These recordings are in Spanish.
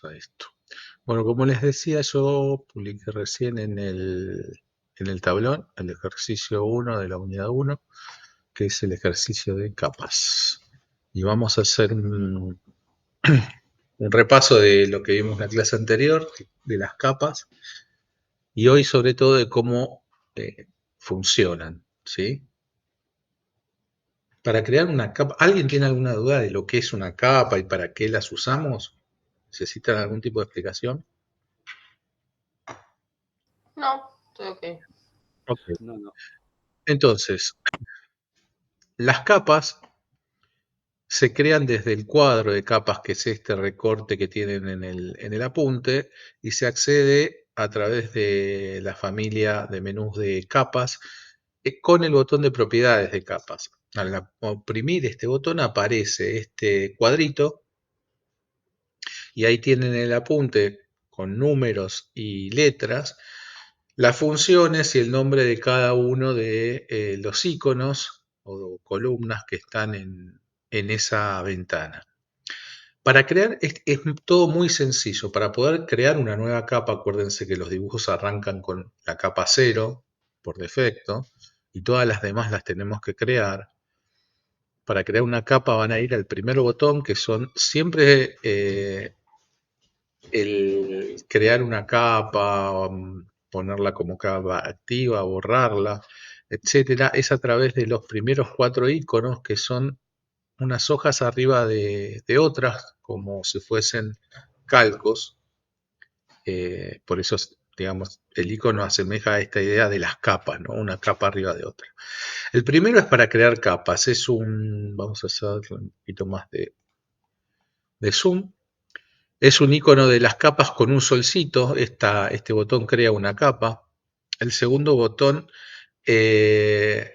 a esto. Bueno, como les decía, yo publiqué recién en el tablón el ejercicio 1 de la unidad 1, que es el ejercicio de capas. Y vamos a hacer un repaso de lo que vimos en la clase anterior, de las capas, y hoy sobre todo de cómo funcionan, ¿sí? Para crear una capa, ¿alguien tiene alguna duda de lo que es una capa y para qué las usamos? ¿Necesitan algún tipo de explicación? No, estoy ok. Ok. No, no. Entonces, las capas se crean desde el cuadro de capas, que es este recorte que tienen en el apunte, y se accede a través de la familia de menús de capas con el botón de propiedades de capas. Al oprimir este botón aparece este cuadrito y ahí tienen el apunte con números y letras, las funciones y el nombre de cada uno de los iconos o columnas que están en esa ventana. Para crear es todo muy sencillo. Para poder crear una nueva capa, acuérdense que los dibujos arrancan con la capa 0 por defecto y todas las demás las tenemos que crear. Para crear una capa van a ir al primer botón, que son siempre el crear una capa, ponerla como capa activa, borrarla, etcétera, es a través de los primeros 4 iconos, que son unas hojas arriba de otras, como si fuesen calcos. Por eso, digamos, el icono asemeja a esta idea de las capas, ¿no? Una capa arriba de otra. El primero es para crear capas. Vamos a hacer un poquito más de zoom. Es un icono de las capas con un solcito. Este botón crea una capa. El segundo botón eh,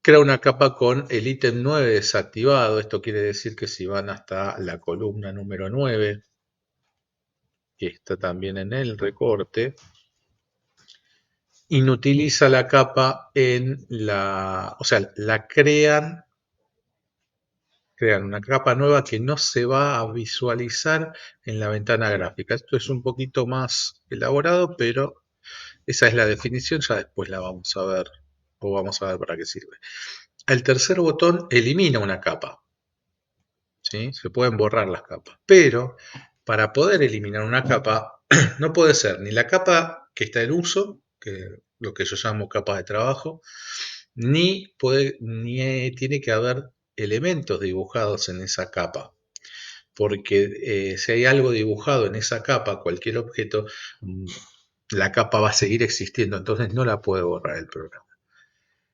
crea una capa con el ítem 9 desactivado. Esto quiere decir que si van hasta la columna número 9, que está también en el recorte, inutiliza la capa o sea, crean una capa nueva que no se va a visualizar en la ventana gráfica. Esto es un poquito más elaborado, pero esa es la definición, ya después la vamos a ver, o vamos a ver para qué sirve. El tercer botón elimina una capa, ¿sí? Se pueden borrar las capas, pero para poder eliminar una capa no puede ser ni la capa que está en uso, que lo que yo llamo capa de trabajo, ni tiene que haber elementos dibujados en esa capa, porque si hay algo dibujado en esa capa, cualquier objeto, la capa va a seguir existiendo, entonces no la puede borrar el programa.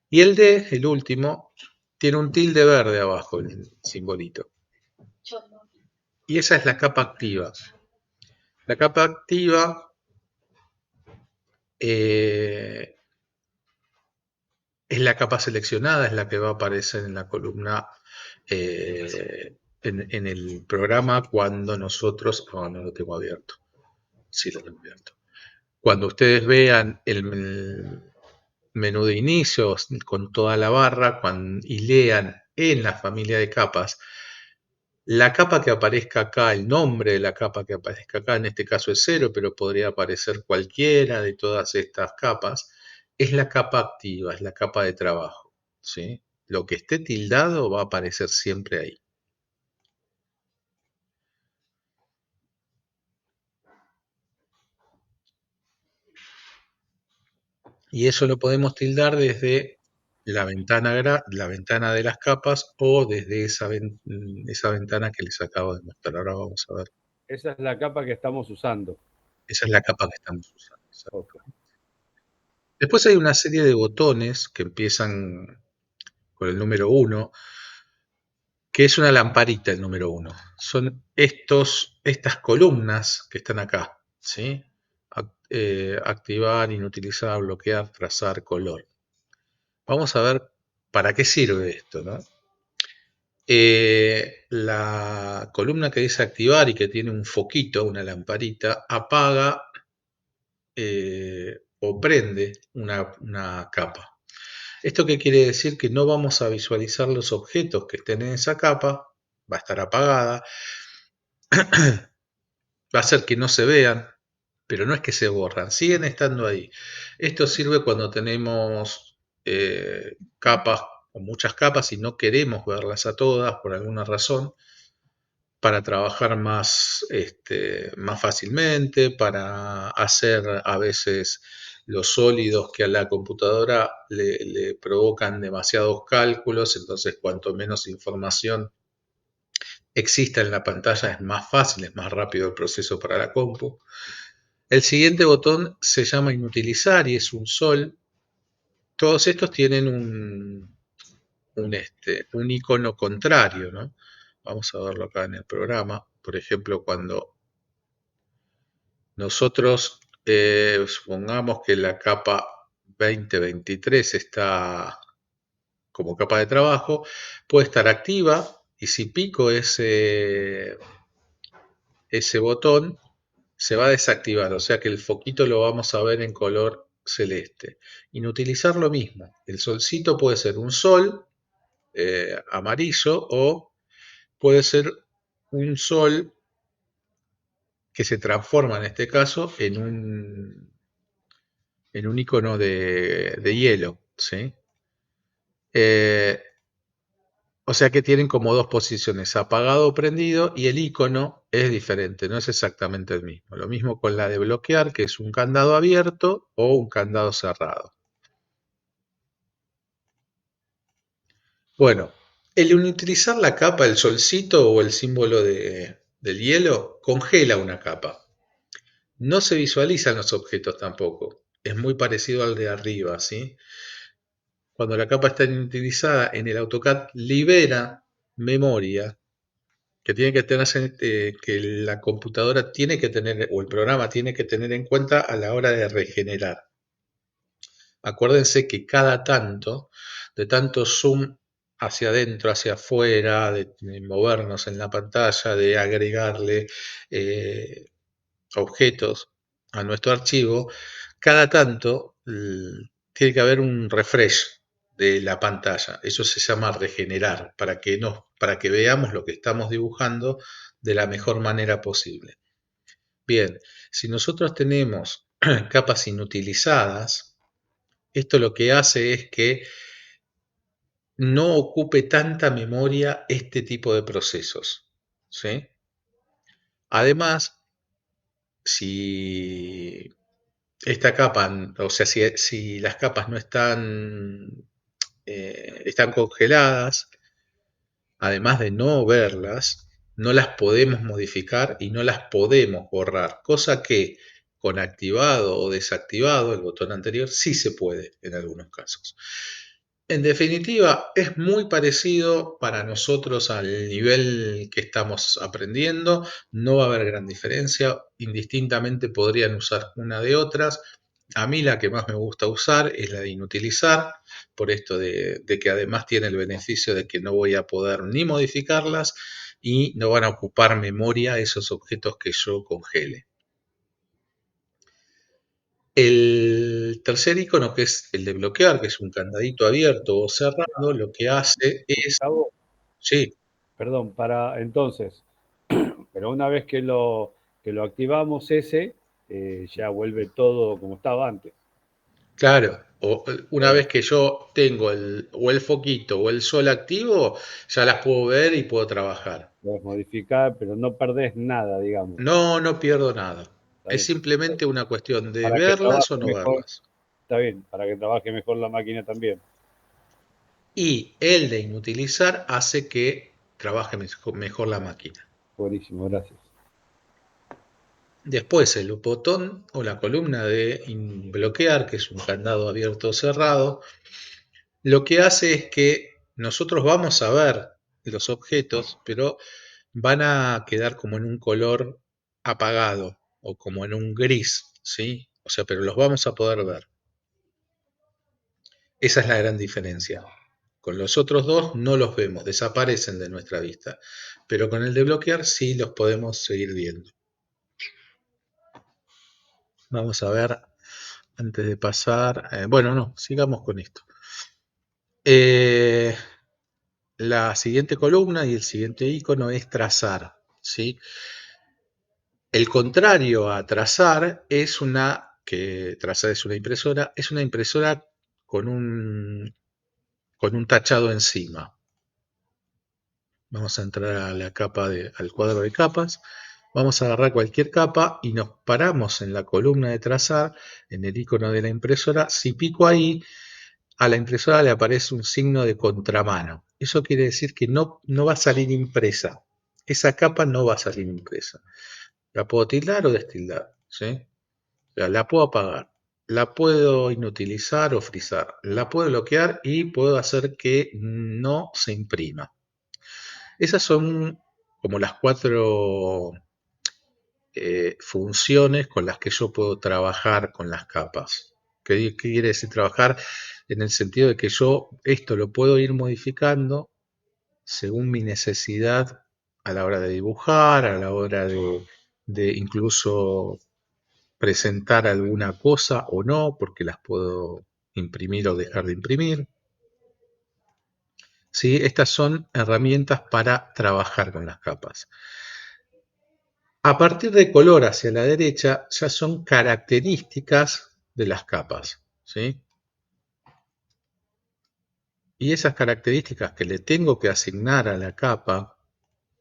Y el D, el último, tiene un tilde verde abajo, el simbolito. Y esa es la capa activa. La capa activa es la capa seleccionada, es la que va a aparecer en la columna, en el programa cuando nosotros... no lo tengo abierto. Sí, lo tengo abierto. Cuando ustedes vean el menú de inicio con toda la barra y lean en la familia de capas, la capa que aparezca acá, el nombre de la capa que aparezca acá, en este caso es 0, pero podría aparecer cualquiera de todas estas capas, es la capa activa, es la capa de trabajo, ¿sí? Lo que esté tildado va a aparecer siempre ahí. Y eso lo podemos tildar desde la ventana de las capas o desde esa ventana que les acabo de mostrar. Ahora vamos a ver. Esa es la capa que estamos usando. Esa es la capa que estamos usando. Ok. Después hay una serie de botones que empiezan con el número 1, que es una lamparita el número 1. Son estas columnas que están acá, ¿sí? Activar, inutilizar, bloquear, trazar, color. Vamos a ver para qué sirve esto, ¿no? La columna que dice activar y que tiene un foquito, una lamparita, apaga o prende una capa. ¿Esto qué quiere decir? Que no vamos a visualizar los objetos que estén en esa capa, va a estar apagada, va a hacer que no se vean, pero no es que se borran, siguen estando ahí. Esto sirve cuando tenemos capas o muchas capas y no queremos verlas a todas por alguna razón, para trabajar más fácilmente, para hacer a veces los sólidos que a la computadora le provocan demasiados cálculos, entonces cuanto menos información exista en la pantalla es más fácil, es más rápido el proceso para la compu. El siguiente botón se llama inutilizar y es un sol. Todos estos tienen un icono contrario, ¿no? Vamos a verlo acá en el programa. Por ejemplo, cuando nosotros supongamos que la capa 2023 está como capa de trabajo, puede estar activa y si pico ese botón, se va a desactivar, o sea que el foquito lo vamos a ver en color celeste. Inutilizar lo mismo, el solcito puede ser un sol amarillo o puede ser un sol que se transforma en este caso en un icono de hielo, ¿sí? Eh, o sea que tienen como dos posiciones, apagado o prendido, y el icono es diferente, no es exactamente el mismo. Lo mismo con la de bloquear, que es un candado abierto o un candado cerrado. Bueno, el utilizar la capa, el solcito o el símbolo del hielo, congela una capa. No se visualizan los objetos tampoco. Es muy parecido al de arriba, ¿sí? Cuando la capa está inutilizada en el AutoCAD, libera memoria que tiene que tener, que la computadora tiene que tener, o el programa tiene que tener en cuenta a la hora de regenerar. Acuérdense que cada tanto, de tanto zoom hacia adentro, hacia afuera, de movernos en la pantalla, de agregarle eh, objetos a nuestro archivo, cada tanto tiene que haber un refresh de la pantalla. Eso se llama regenerar, para que veamos lo que estamos dibujando de la mejor manera posible. Bien, si nosotros tenemos capas inutilizadas, esto lo que hace es que no ocupe tanta memoria este tipo de procesos, ¿sí? Además, si esta capa, o sea, si las capas no están congeladas, además de no verlas, no las podemos modificar y no las podemos borrar, cosa que con activado o desactivado, el botón anterior, sí se puede en algunos casos. En definitiva, es muy parecido para nosotros al nivel que estamos aprendiendo, no va a haber gran diferencia, indistintamente podrían usar una de otras. A mí la que más me gusta usar es la de inutilizar, por esto de que además tiene el beneficio de que no voy a poder ni modificarlas y no van a ocupar memoria esos objetos que yo congele. El tercer icono, que es el de bloquear, que es un candadito abierto o cerrado, lo que hace es, Gustavo, sí, perdón, para entonces, pero una vez que lo activamos ese, ya vuelve todo como estaba antes. claro, o una Podés, vez que yo tengo o el foquito o el sol activo, ya las puedo ver y puedo trabajar. podés modificar, pero no perdés nada, digamos. No, no pierdo nada. Está Es bien. simplemente una cuestión de Para que verlas o trabaje no mejor, verlas. está bien, para que trabaje mejor la máquina también. Y el de inutilizar hace que trabaje mejor la máquina. Buenísimo, gracias. Después el botón o la columna de bloquear, que es un candado abierto o cerrado, lo que hace es que nosotros vamos a ver los objetos, pero van a quedar como en un color apagado o como en un gris, ¿sí? O sea, pero los vamos a poder ver. Esa es la gran diferencia. Con los otros dos no los vemos, desaparecen de nuestra vista, pero con el de bloquear sí los podemos seguir viendo. Vamos a ver, antes de pasar, bueno, no, sigamos con esto. Eh, la siguiente columna y el siguiente icono es trazar, ¿sí? El contrario a trazar es que trazar es una impresora con un tachado encima. Vamos a entrar a al cuadro de capas. Vamos a agarrar cualquier capa y nos paramos en la columna de trazar, en el icono de la impresora. Si pico ahí, a la impresora le aparece un signo de contramano. Eso quiere decir que no va a salir impresa. Esa capa no va a salir impresa. La puedo tildar o destildar, ¿sí? O sea, la puedo apagar, la puedo inutilizar o frizar, la puedo bloquear y puedo hacer que no se imprima. Esas son como las 4 funciones con las que yo puedo trabajar con las capas. ¿Qué quiere decir trabajar? En el sentido de que yo esto lo puedo ir modificando según mi necesidad a la hora de dibujar, a la hora de incluso presentar alguna cosa o no, porque las puedo imprimir o dejar de imprimir. ¿Sí? Estas son herramientas para trabajar con las capas. A partir de color hacia la derecha ya son características de las capas, ¿sí? Y esas características que le tengo que asignar a la capa,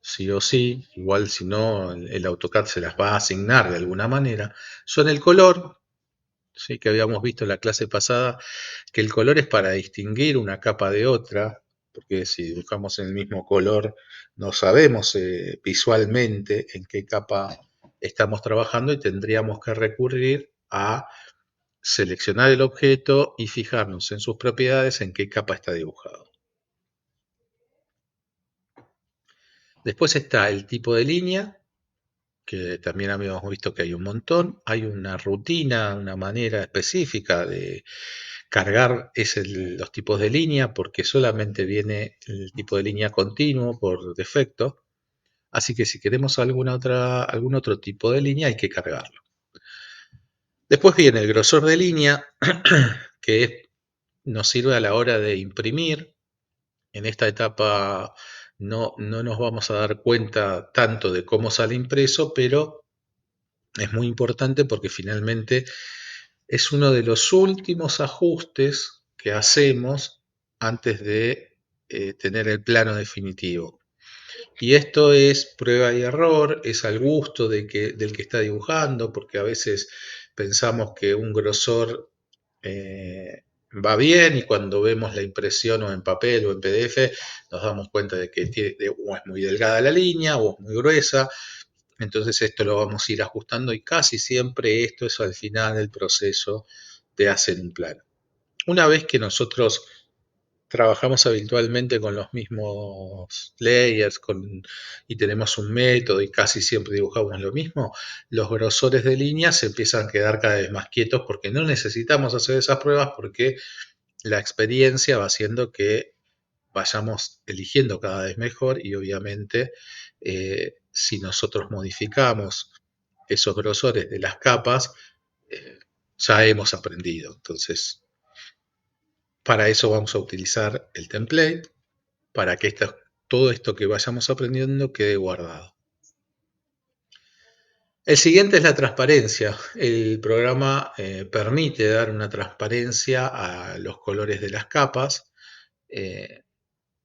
sí o sí, igual si no el AutoCAD se las va a asignar de alguna manera, son el color, ¿sí? Que habíamos visto en la clase pasada, que el color es para distinguir una capa de otra, porque si dibujamos en el mismo color no sabemos visualmente en qué capa estamos trabajando y tendríamos que recurrir a seleccionar el objeto y fijarnos en sus propiedades en qué capa está dibujado. Después está el tipo de línea, que también habíamos visto que hay un montón. Hay una rutina, una manera específica de cargar los tipos de línea, porque solamente viene el tipo de línea continuo por defecto. Así que si queremos algún otro tipo de línea hay que cargarlo. Después viene el grosor de línea, que nos sirve a la hora de imprimir. En esta etapa no nos vamos a dar cuenta tanto de cómo sale impreso, pero es muy importante porque finalmente es uno de los últimos ajustes que hacemos antes de tener el plano definitivo. Y esto es prueba y error, es al gusto del que está dibujando, porque a veces pensamos que un grosor va bien y cuando vemos la impresión o en papel o en PDF nos damos cuenta de que o es muy delgada la línea o es muy gruesa. Entonces esto lo vamos a ir ajustando y casi siempre esto es al final del proceso de hacer un plano. Una vez que nosotros trabajamos habitualmente con los mismos layers y tenemos un método y casi siempre dibujamos lo mismo, los grosores de líneas se empiezan a quedar cada vez más quietos porque no necesitamos hacer esas pruebas porque la experiencia va haciendo que vayamos eligiendo cada vez mejor y obviamente si nosotros modificamos esos grosores de las capas, ya hemos aprendido. Entonces, para eso vamos a utilizar el template, para que todo esto que vayamos aprendiendo quede guardado. El siguiente es la transparencia. El programa permite dar una transparencia a los colores de las capas.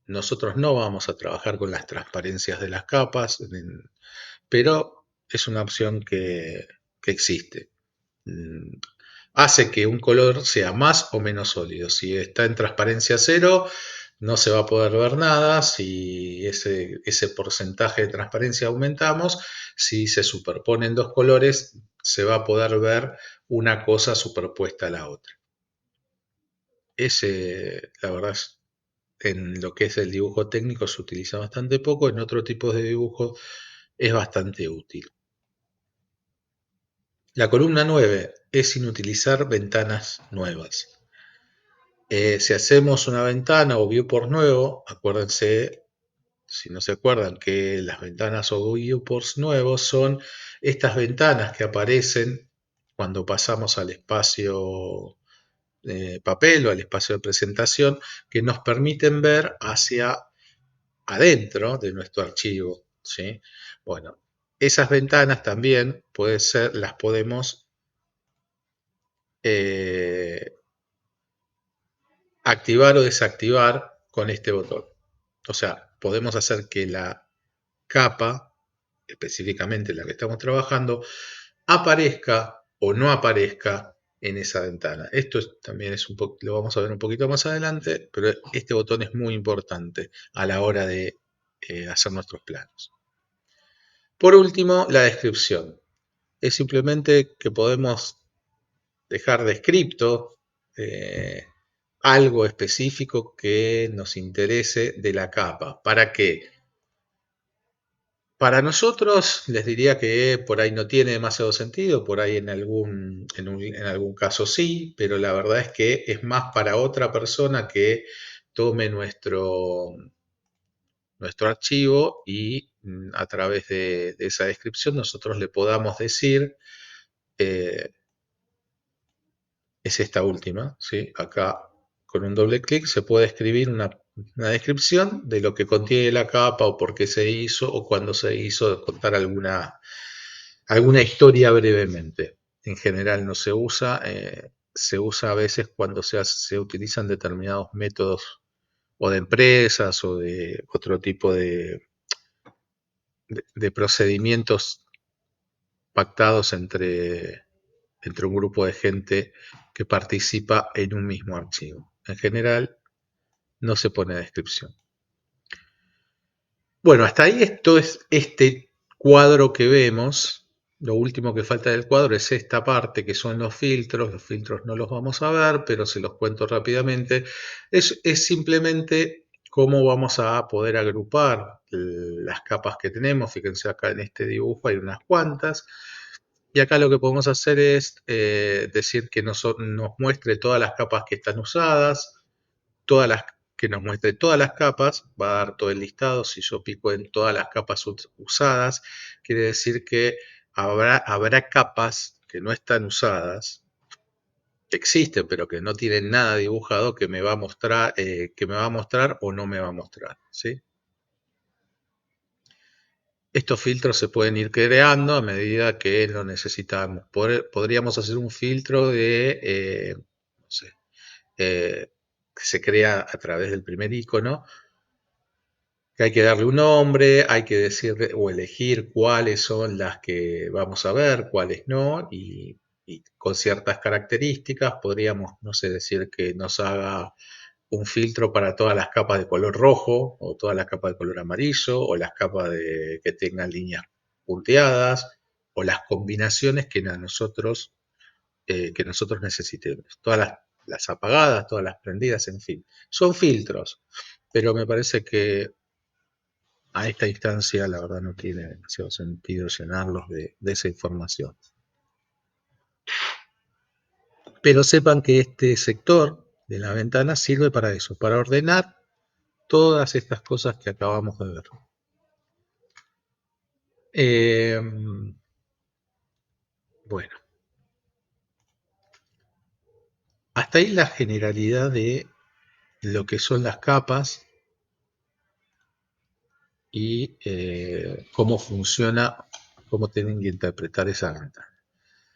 Nosotros no vamos a trabajar con las transparencias de las capas, pero es una opción que existe. Hace que un color sea más o menos sólido. Si está en transparencia 0, no se va a poder ver nada. Si ese porcentaje de transparencia aumentamos, si se superponen dos colores, se va a poder ver una cosa superpuesta a la otra. La verdad, en lo que es el dibujo técnico se utiliza bastante poco, en otro tipo de dibujo es bastante útil. La columna 9 es inutilizar ventanas nuevas. Si hacemos una ventana o viewport nuevo, acuérdense, si no se acuerdan, que las ventanas o viewports nuevos son estas ventanas que aparecen cuando pasamos al espacio papel o al espacio de presentación, que nos permiten ver hacia adentro de nuestro archivo, ¿sí? Bueno, esas ventanas también las podemos activar o desactivar con este botón. O sea, podemos hacer que la capa, específicamente la que estamos trabajando, aparezca o no aparezca en esa ventana. Esto también lo vamos a ver un poquito más adelante, pero este botón es muy importante a la hora de hacer nuestros planos. Por último, la descripción. Es simplemente que podemos dejar descripto algo específico que nos interese de la capa. ¿Para qué? Para nosotros les diría que por ahí no tiene demasiado sentido, por ahí en algún caso sí, pero la verdad es que es más para otra persona que tome nuestro archivo y a través de esa descripción nosotros le podamos decir, es esta última, ¿sí? Acá con un doble clic se puede escribir una descripción de lo que contiene la capa o por qué se hizo o cuándo se hizo, contar alguna historia brevemente. En general no se usa, se usa a veces cuando se utilizan determinados métodos o de empresas o de otro tipo de procedimientos pactados entre un grupo de gente que participa en un mismo archivo. En general no se pone descripción. Bueno, hasta ahí esto es este cuadro que vemos. Lo último que falta del cuadro es esta parte que son los filtros. Los filtros no los vamos a ver, pero se los cuento rápidamente. Es simplemente cómo vamos a poder agrupar las capas que tenemos. Fíjense acá en este dibujo hay unas cuantas. Y acá lo que podemos hacer es decir que nos muestre todas las capas que están usadas, que nos muestre todas las capas, va a dar todo el listado. Si yo pico en todas las capas usadas, quiere decir que habrá capas que no están usadas, que existen pero que no tienen nada dibujado, que me va a mostrar o no me va a mostrar, ¿sí? Estos filtros se pueden ir creando a medida que lo necesitamos. Podríamos hacer un filtro de, no sé, que se crea a través del primer icono, que hay que darle un nombre, hay que decirle o elegir cuáles son las que vamos a ver, cuáles no, y con ciertas características podríamos, no sé, decir que nos haga un filtro para todas las capas de color rojo o todas las capas de color amarillo o las capas que tengan líneas punteadas o las combinaciones que nosotros necesitemos. Todas las apagadas, todas las prendidas, en fin. Son filtros, pero me parece que a esta instancia la verdad no tiene demasiado sentido llenarlos de esa información. Pero sepan que este sector de la ventana sirve para eso, para ordenar todas estas cosas que acabamos de ver. Bueno, hasta ahí la generalidad de lo que son las capas y cómo funciona, cómo tienen que interpretar esa ventana.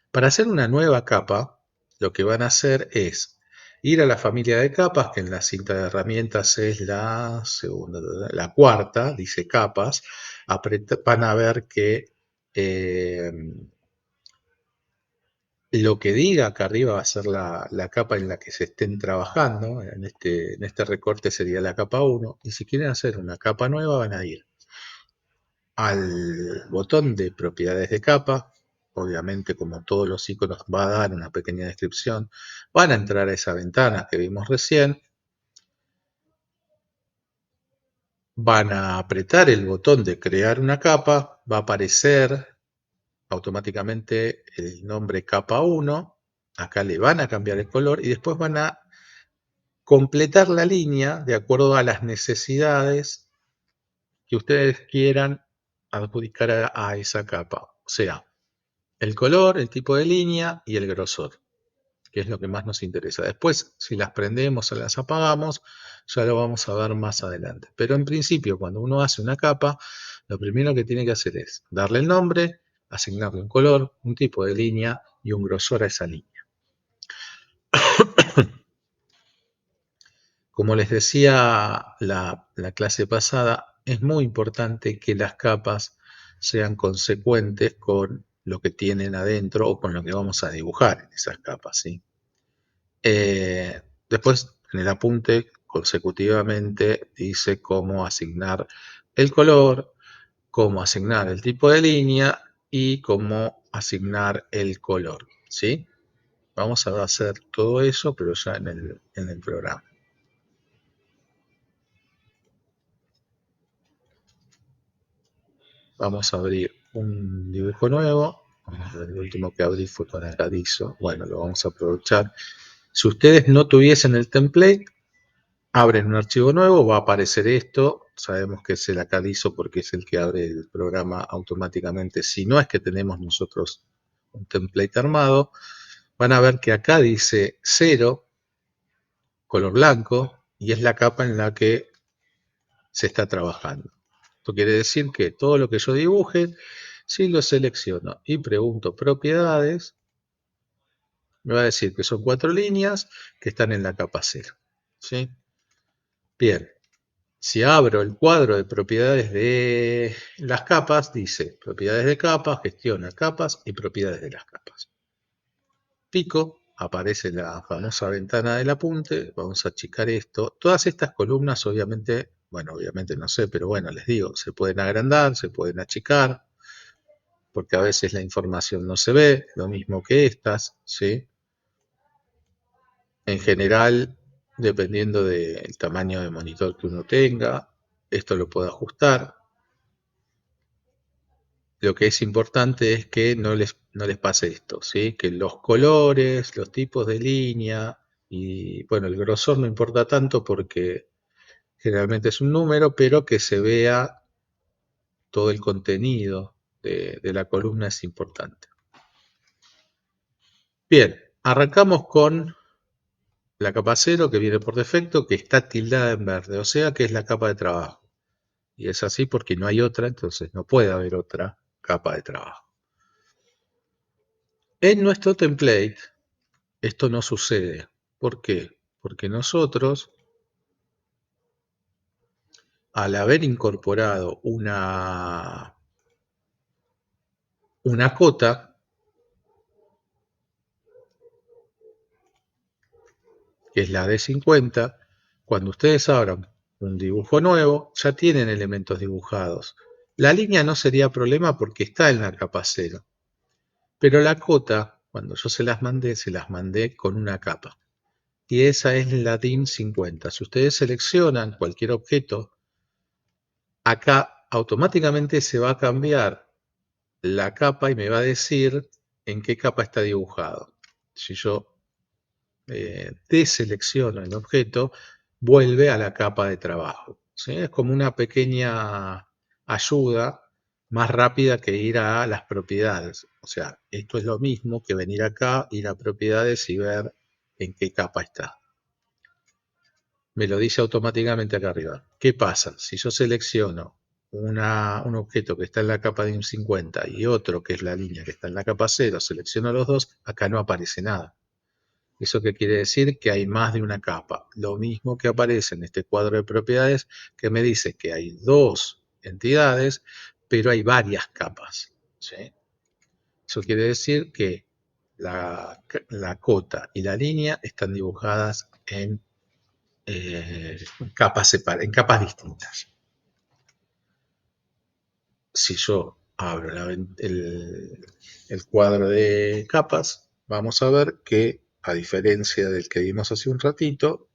Para hacer una nueva capa, lo que van a hacer es ir a la familia de capas, que en la cinta de herramientas es la cuarta, dice capas. Van a ver que lo que diga acá arriba va a ser la capa en la que se estén trabajando. En este recorte sería la capa 1. Y si quieren hacer una capa nueva, van a ir al botón de propiedades de capa. Obviamente, como todos los iconos, va a dar una pequeña descripción. Van a entrar a esa ventana que vimos recién. Van a apretar el botón de crear una capa. Va a aparecer automáticamente el nombre capa 1. Acá le van a cambiar el color y después van a completar la línea de acuerdo a las necesidades que ustedes quieran adjudicar a esa capa. O sea, el color, el tipo de línea y el grosor, que es lo que más nos interesa. Después, si las prendemos o las apagamos, ya lo vamos a ver más adelante. Pero en principio, cuando uno hace una capa, lo primero que tiene que hacer es darle el nombre, asignarle un color, un tipo de línea y un grosor a esa línea. Como les decía la clase pasada, es muy importante que las capas sean consecuentes con lo que tienen adentro o con lo que vamos a dibujar en esas capas, ¿sí? Después, en el apunte, consecutivamente dice cómo asignar el color, cómo asignar el tipo de línea y cómo asignar el color, ¿sí? Vamos a hacer todo eso, pero ya en el programa. Vamos a abrir un dibujo nuevo. El último que abrí fue con Acadizo. Bueno, lo vamos a aprovechar. Si ustedes no tuviesen el template, abren un archivo nuevo, va a aparecer esto. Sabemos que es el Acadizo porque es el que abre el programa automáticamente. Si no es que tenemos nosotros un template armado, van a ver que acá dice 0, color blanco, y es la capa en la que se está trabajando. Esto quiere decir que todo lo que yo dibuje, si lo selecciono y pregunto propiedades, me va a decir que son 4 líneas que están en la capa 0. ¿Sí? Bien, si abro el cuadro de propiedades de las capas, dice propiedades de capas, gestiona capas y propiedades de las capas. Pico, aparece la famosa ventana del apunte, vamos a achicar esto. Todas estas columnas obviamente, bueno, obviamente no sé, pero bueno, les digo, se pueden agrandar, se pueden achicar, porque a veces la información no se ve, lo mismo que estas, ¿sí? En general, dependiendo del tamaño de monitor que uno tenga, esto lo puedo ajustar. Lo que es importante es que no les pase esto, ¿sí? Que los colores, los tipos de línea y, bueno, el grosor no importa tanto porque generalmente es un número, pero que se vea todo el contenido de la columna es importante. Bien, arrancamos con la capa 0 que viene por defecto, que está tildada en verde, o sea que es la capa de trabajo. Y es así porque no hay otra, entonces no puede haber otra capa de trabajo. En nuestro template esto no sucede. ¿Por qué? Porque nosotros, al haber incorporado una cota, que es la D50, cuando ustedes abran un dibujo nuevo, ya tienen elementos dibujados. La línea no sería problema porque está en la capa 0. Pero la cota, cuando yo se las mandé con una capa. Y esa es la DIN 50. Si ustedes seleccionan cualquier objeto, acá automáticamente se va a cambiar la capa y me va a decir en qué capa está dibujado. Si yo deselecciono el objeto, vuelve a la capa de trabajo. ¿Sí? Es como una pequeña ayuda más rápida que ir a las propiedades. O sea, esto es lo mismo que venir acá, ir a propiedades y ver en qué capa está. Me lo dice automáticamente acá arriba. ¿Qué pasa? Si yo selecciono un objeto que está en la capa de un 50 y otro que es la línea que está en la capa 0, selecciono los dos, acá no aparece nada. ¿Eso qué quiere decir? Que hay más de una capa. Lo mismo que aparece en este cuadro de propiedades que me dice que hay dos entidades, pero hay varias capas. ¿Sí? Eso quiere decir que la cota y la línea están dibujadas en en capas distintas. Si yo abro el cuadro de capas, vamos a ver que, a diferencia del que vimos hace un ratito,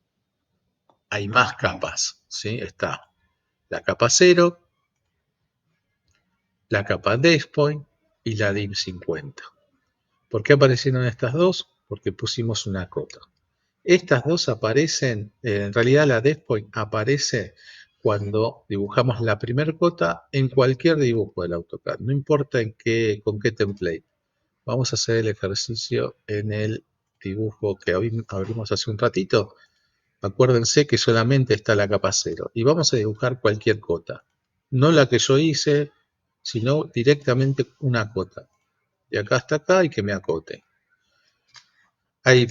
hay más capas. ¿Sí? Está la capa 0, la capa DeskPoint y la DIM 50. ¿Por qué aparecieron estas dos? Porque pusimos una cota. Estas dos aparecen, en realidad la DeskPoint aparece cuando dibujamos la primera cota en cualquier dibujo del AutoCAD, no importa con qué template. Vamos a hacer el ejercicio en el dibujo que abrimos hace un ratito. Acuérdense que solamente está la capa 0 y vamos a dibujar cualquier cota. no la que yo hice, sino directamente una cota. De acá hasta acá y que me acote. Ahí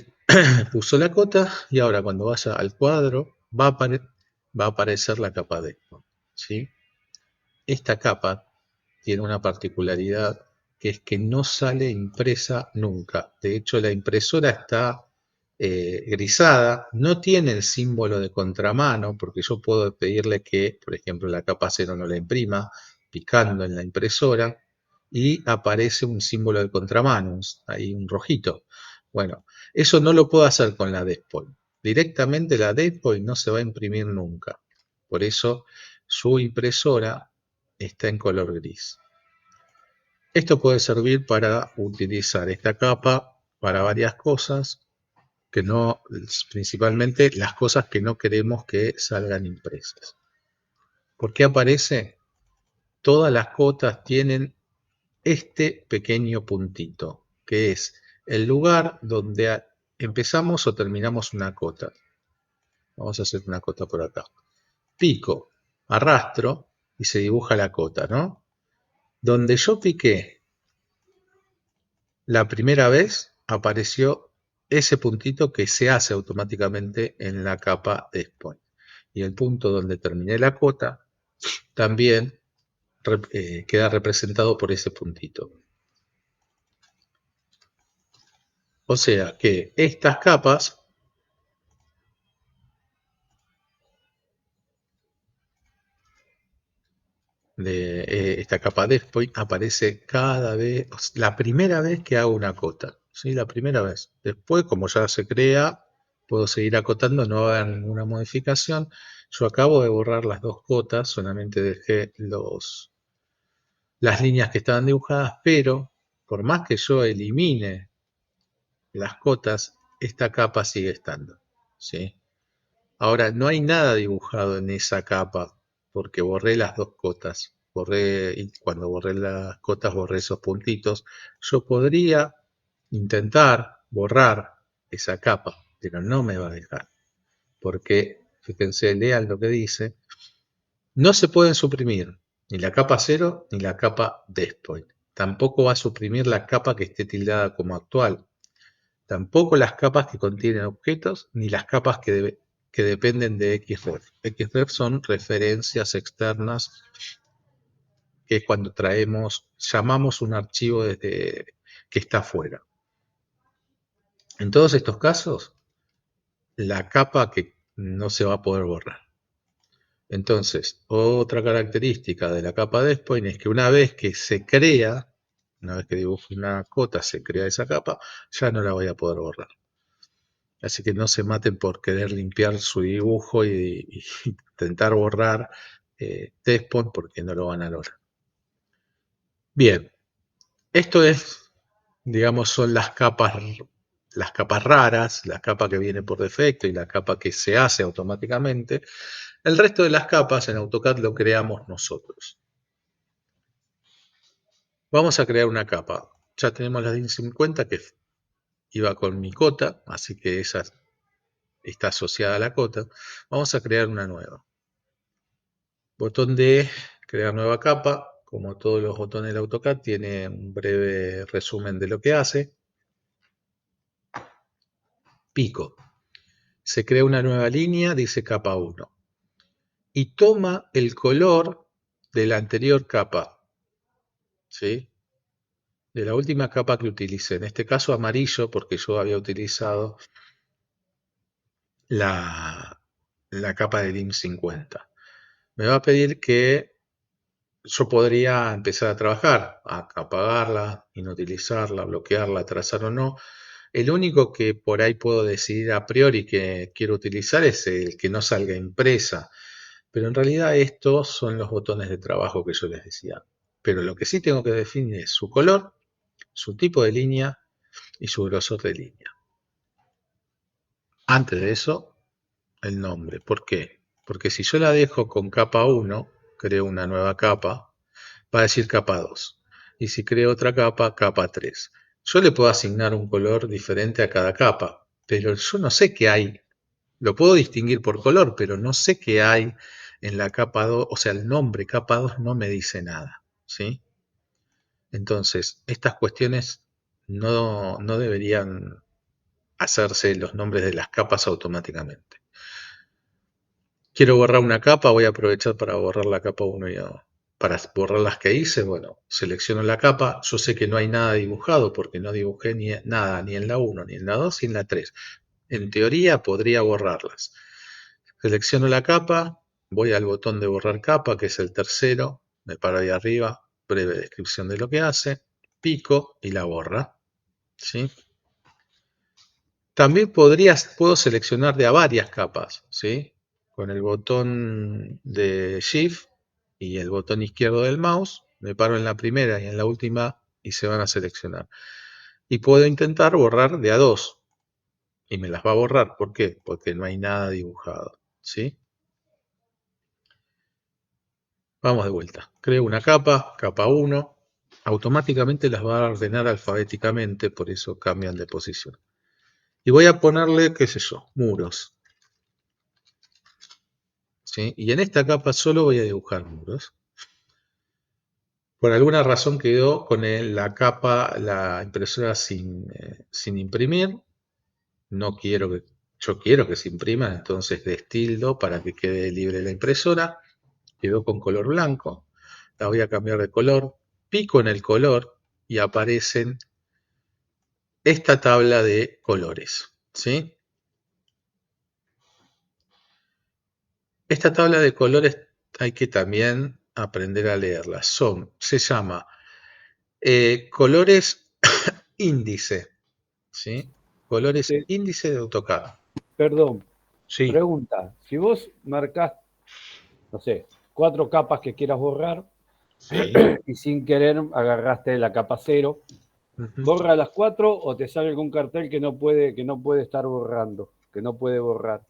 puso la cota y ahora cuando vaya al cuadro va a aparecer la capa de Despot, ¿sí? Esta capa tiene una particularidad que es que no sale impresa nunca. De hecho, la impresora está grisada, no tiene el símbolo de contramano, porque yo puedo pedirle que, por ejemplo, la capa 0 no la imprima, picando en la impresora, y aparece un símbolo de contramano, ahí un rojito. Bueno, eso no lo puedo hacer con la Despot. Directamente la Despot no se va a imprimir nunca. Por eso su impresora está en color gris. Esto puede servir para utilizar esta capa para varias cosas, que no, principalmente las cosas que no queremos que salgan impresas. ¿Por qué aparece? Todas las cotas tienen este pequeño puntito, que es el lugar donde empezamos o terminamos una cota. Vamos a hacer una cota por acá. Pico, arrastro y se dibuja la cota, ¿no? Donde yo piqué la primera vez, apareció ese puntito que se hace automáticamente en la capa de Despot. Y el punto donde terminé la cota también queda representado por ese puntito. O sea que estas capas de esta capa Despot aparece cada vez, la primera vez que hago una cota, ¿sí? La primera vez. Después, como ya se crea, puedo seguir acotando, no va a haber ninguna modificación. Yo acabo de borrar las dos cotas, solamente dejé las líneas que estaban dibujadas, pero por más que yo elimine las cotas, esta capa sigue estando, ¿sí? Ahora, no hay nada dibujado en esa capa, porque borré las dos cotas. Y cuando borré las cotas, borré esos puntitos. Yo podría intentar borrar esa capa, pero no me va a dejar. Porque, fíjense, lean lo que dice. No se pueden suprimir ni la capa 0 ni la capa Despot. Tampoco va a suprimir la capa que esté tildada como actual. Tampoco las capas que contienen objetos, ni las capas que dependen de XREF. XREF son referencias externas, que es cuando llamamos un archivo desde que está afuera. En todos estos casos, la capa que no se va a poder borrar. Entonces, otra característica de la capa de Despot es que una vez que se crea, una vez que dibujo una cota, se crea esa capa, ya no la voy a poder borrar. Así que no se maten por querer limpiar su dibujo y intentar borrar Despot porque no lo van a lograr. Bien, esto es, digamos, son las capas raras, la capa que viene por defecto y la capa que se hace automáticamente. El resto de las capas en AutoCAD lo creamos nosotros. Vamos a crear una capa. Ya tenemos la DIN 50 que iba con mi cota, así que esa está asociada a la cota. Vamos a crear una nueva. Botón de crear nueva capa. Como todos los botones del AutoCAD, tiene un breve resumen de lo que hace. Pico. Se crea una nueva línea, dice capa 1. Y toma el color de la anterior capa. ¿Sí? De la última capa que utilicé. En este caso amarillo, porque yo había utilizado la capa de DIM 50. Me va a pedir que yo podría empezar a trabajar, a apagarla, inutilizarla, bloquearla, trazar o no. El único que por ahí puedo decidir a priori que quiero utilizar es el que no salga impresa. Pero en realidad estos son los botones de trabajo que yo les decía. Pero lo que sí tengo que definir es su color, su tipo de línea y su grosor de línea. Antes de eso, el nombre. ¿Por qué? Porque si yo la dejo con capa 1, creo una nueva capa, va a decir capa 2. Y si creo otra capa, capa 3. Yo le puedo asignar un color diferente a cada capa, pero yo no sé qué hay. Lo puedo distinguir por color, pero no sé qué hay en la capa 2, o sea, el nombre capa 2 no me dice nada, ¿sí? Entonces, estas cuestiones no deberían hacerse los nombres de las capas automáticamente. Quiero borrar una capa, voy a aprovechar para borrar la capa 1 y para borrar las que hice. Bueno, selecciono la capa. Yo sé que no hay nada dibujado porque no dibujé nada ni en la 1, ni en la 2, ni en la 3. En teoría podría borrarlas. Selecciono la capa, voy al botón de borrar capa, que es el tercero, me paro ahí arriba, breve descripción de lo que hace, pico y la borra, ¿sí? También puedo seleccionar de a varias capas, ¿sí? Con el botón de Shift y el botón izquierdo del mouse, me paro en la primera y en la última y se van a seleccionar. Y puedo intentar borrar de a dos. Y me las va a borrar. ¿Por qué? Porque no hay nada dibujado, ¿sí? Vamos de vuelta. Creo una capa, capa 1. Automáticamente las va a ordenar alfabéticamente, por eso cambian de posición. Y voy a ponerle, qué sé yo, muros. ¿Sí? Y en esta capa solo voy a dibujar muros. Por alguna razón quedó con la capa, la impresora sin imprimir. No quiero que, yo quiero que se imprima, entonces destildo para que quede libre la impresora. Quedó con color blanco. La voy a cambiar de color. Pico en el color y aparecen esta tabla de colores, ¿sí? Esta tabla de colores hay que también aprender a leerla. Se llama colores índice, ¿sí? Colores Sí, índice de AutoCAD. perdón, Sí, pregunta. Si vos marcás, no sé, 4 capas que quieras borrar sí. y sin querer agarraste la capa 0, Ujú. ¿borra las 4 o te sale algún cartel que no puede estar borrando, que no puede borrar?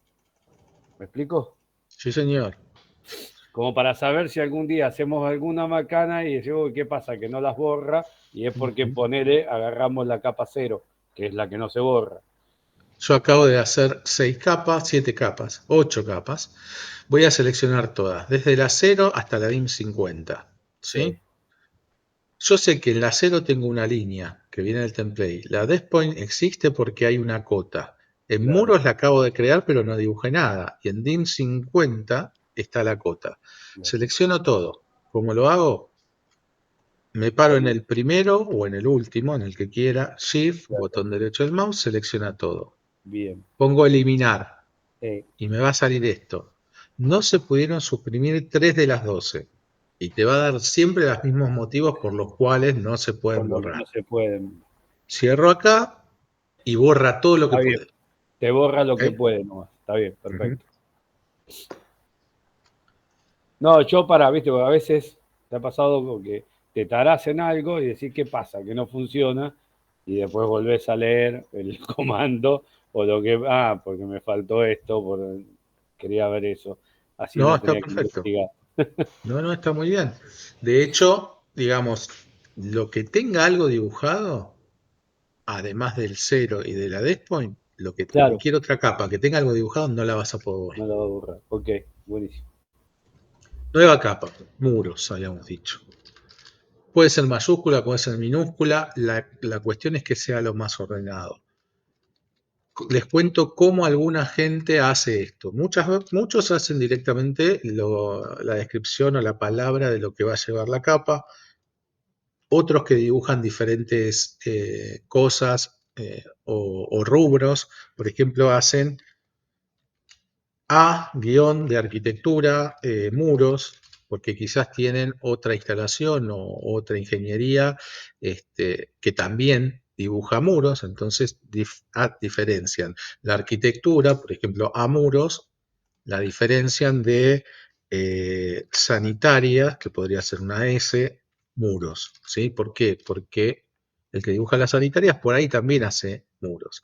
¿Me explico? Sí, señor. Como para saber si algún día hacemos alguna macana y decimos, ¿qué pasa? Que no las borra y es porque Ujú. ponele, agarramos la capa 0, que es la que no se borra. Yo acabo de hacer 6 capas, 7 capas, 8 capas. Voy a seleccionar todas, desde la 0 hasta la DIM 50. Sí, ¿Sí? Yo sé que en la 0 tengo una línea que viene del template. La desk point existe porque hay una cota. En claro. muros la acabo de crear, pero no dibujé nada. Y en DIM 50 está la cota. Claro. Selecciono todo. ¿Cómo lo hago? Me paro en el primero o en el último, en el que quiera. Shift, Claro. botón derecho del mouse, selecciona todo. Bien. Pongo eliminar Eh, y me va a salir esto. No se pudieron suprimir 3 de las 12. Y te va a dar siempre los mismos motivos por los cuales no se por pueden lo que no borrar. se pueden. Cierro acá y borra todo lo que Está bien. puede. Te borra lo que ¿Ok? puede nomás. Está bien, Ujú. perfecto. No, yo viste, porque a veces te ha pasado como que te tarás en algo y decís qué pasa, que no funciona, y después volvés a leer el comando o lo que, porque me faltó esto, quería ver eso, así No, no está tenía que perfecto. investigar. No, está muy bien. De hecho, digamos, lo que tenga algo dibujado, además del 0 y de la death point, Claro, cualquier otra capa que tenga algo dibujado no la vas a poder borrar. no lo va a borrar. Ok, buenísimo. Nueva capa, muros, habíamos dicho. Puede ser mayúscula, puede ser minúscula, la cuestión es que sea lo más ordenado. Les cuento cómo alguna gente hace esto. Muchos hacen directamente la descripción o la palabra de lo que va a llevar la capa. Otros que dibujan diferentes cosas o rubros. Por ejemplo, hacen guión de arquitectura, muros, porque quizás tienen otra instalación o otra ingeniería que también dibuja muros, entonces diferencian la arquitectura, por ejemplo, a muros, la diferencian de sanitarias, que podría ser una S, muros, ¿sí? ¿Por qué? Porque el que dibuja las sanitarias por ahí también hace muros.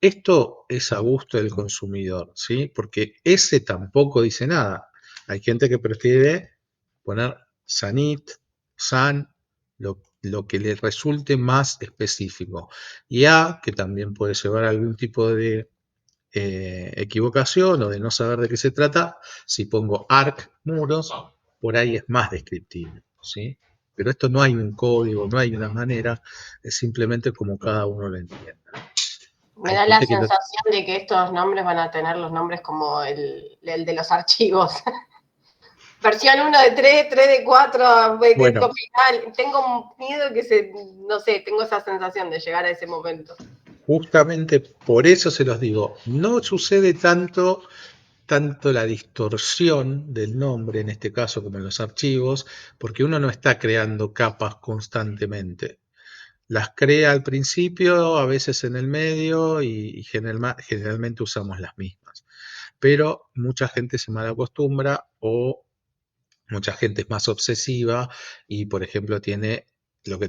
Esto es a gusto del consumidor, ¿sí? Porque ese tampoco dice nada. Hay gente que prefiere poner sanit, san, lo que le resulte más específico. Y a, que también puede llevar algún tipo de equivocación o de no saber de qué se trata, si pongo arc muros, por ahí es más descriptivo, ¿sí? Pero esto no hay un código, no hay una manera, es simplemente como cada uno lo entienda. Me Hay da la gente que lo- sensación de que estos nombres van a tener los nombres como el de los archivos. Versión 1 de 3, 3 de 4, Bueno. tengo miedo que no sé, tengo esa sensación de llegar a ese momento. Justamente por eso se los digo, no sucede tanto la distorsión del nombre, en este caso como en los archivos, porque uno no está creando capas constantemente. Las crea al principio, a veces en el medio y generalmente usamos las mismas. Pero mucha gente se malacostumbra o mucha gente es más obsesiva y, por ejemplo, tiene lo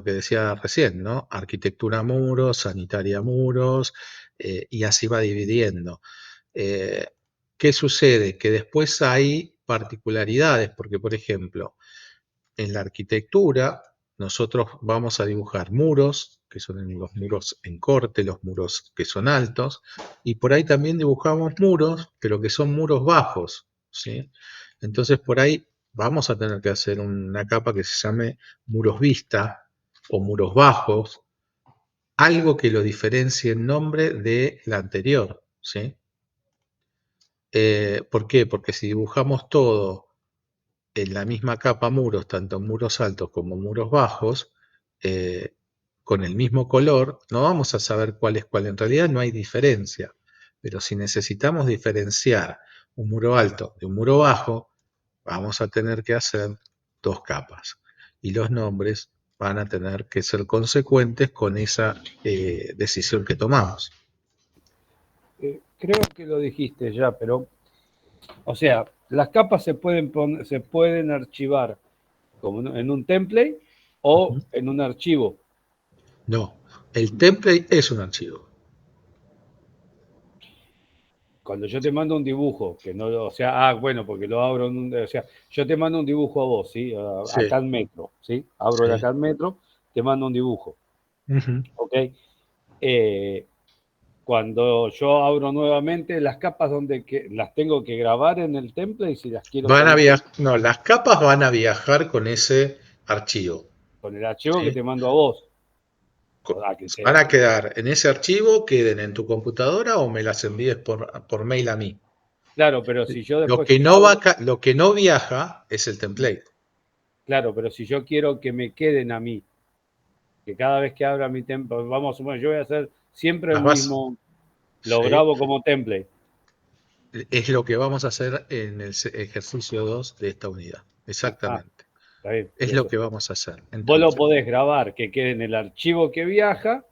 que decía recién, ¿no? Arquitectura muros, sanitaria muros, y así va dividiendo. Eh, ¿Qué sucede? Que después hay particularidades, porque, por ejemplo, en la arquitectura nosotros vamos a dibujar muros, que son los muros en corte, los muros que son altos, y por ahí también dibujamos muros, pero que son muros bajos, ¿sí? Entonces por ahí vamos a tener que hacer una capa que se llame muros vista o muros bajos, algo que lo diferencie en nombre de la anterior, ¿sí? ¿Por qué? Porque si dibujamos todo en la misma capa muros, tanto muros altos como muros bajos, eh, con el mismo color, no vamos a saber cuál es cuál. En realidad no hay diferencia, pero si necesitamos diferenciar un muro alto de un muro bajo, vamos a tener que hacer dos capas. Y los nombres van a tener que ser consecuentes con esa decisión que tomamos. Creo que lo dijiste ya, pero, o sea, las capas se pueden archivar como en un template o Ujú. en un archivo. No, el template es un archivo. Cuando yo te mando un dibujo, que no, o sea, bueno, porque lo abro o sea, yo te mando un dibujo a vos, ¿sí? A Sí, CAD Metro, ¿sí? Abro la sí. CAD Metro, te mando un dibujo, Ujú. ¿ok? Eh, Cuando yo abro nuevamente las capas las tengo que grabar en el template si las quiero Van a seguir viajar, no, las capas van a viajar con ese archivo. con el archivo que ¿Sí? te mando a vos, o a quien Van sea. a quedar en ese archivo, queden en tu computadora o me las envíes por mail a mí. Claro, pero si yo Lo después que no abro, lo que no viaja es el template. claro, pero si yo quiero que me queden a mí, que cada vez que abra mi template, vamos a suponer, yo voy a hacer siempre el Las vas, mismo, lo ¿sí? grabo como template. Es lo que vamos a hacer en el ejercicio 2 de esta unidad. Ah, Exactamente. está bien, por Es lo eso. que vamos a hacer. Vos lo Entonces, podés grabar que quede en el archivo que viaja,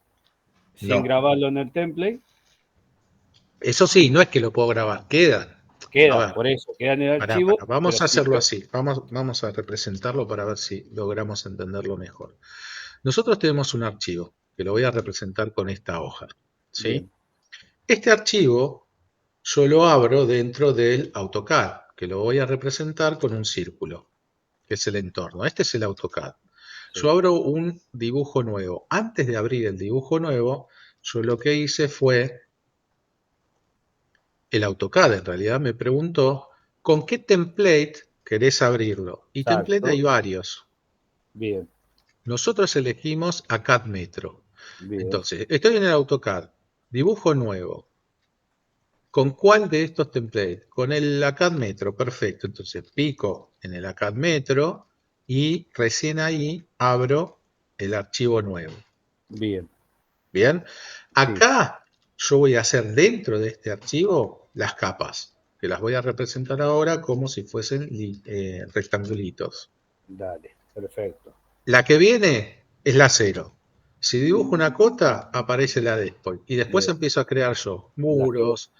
sin no. grabarlo en el template, Eso sí, no es que lo puedo grabar, quedan. A queda, ver, por eso, queda en el pará, archivo, pará. pero Vamos a si hacerlo yo, así. Vamos a representarlo para ver si logramos entenderlo mejor. Nosotros tenemos un archivo que lo voy a representar con esta hoja, ¿sí? bien, Este archivo yo lo abro dentro del AutoCAD, que lo voy a representar con un círculo, que es el entorno. Este es el AutoCAD. Yo sí, abro un dibujo nuevo. Antes de abrir el dibujo nuevo, yo lo que hice fue, el AutoCAD en realidad me preguntó, ¿con qué template querés abrirlo? Y template hay exacto, varios. bien, Nosotros elegimos a CAD Metro. bien, Entonces, estoy en el AutoCAD, dibujo nuevo. ¿Con cuál de estos templates? Con el ACAD Metro, perfecto. Entonces pico en el ACAD Metro y recién ahí abro el archivo nuevo. bien, Bien, sí, acá yo voy a hacer dentro de este archivo las capas, que las voy a representar ahora como si fuesen rectangulitos. dale, perfecto, La que viene es la cero. Si dibujo una cota, aparece la después. Y después bien, empiezo a crear yo las que vos, muros,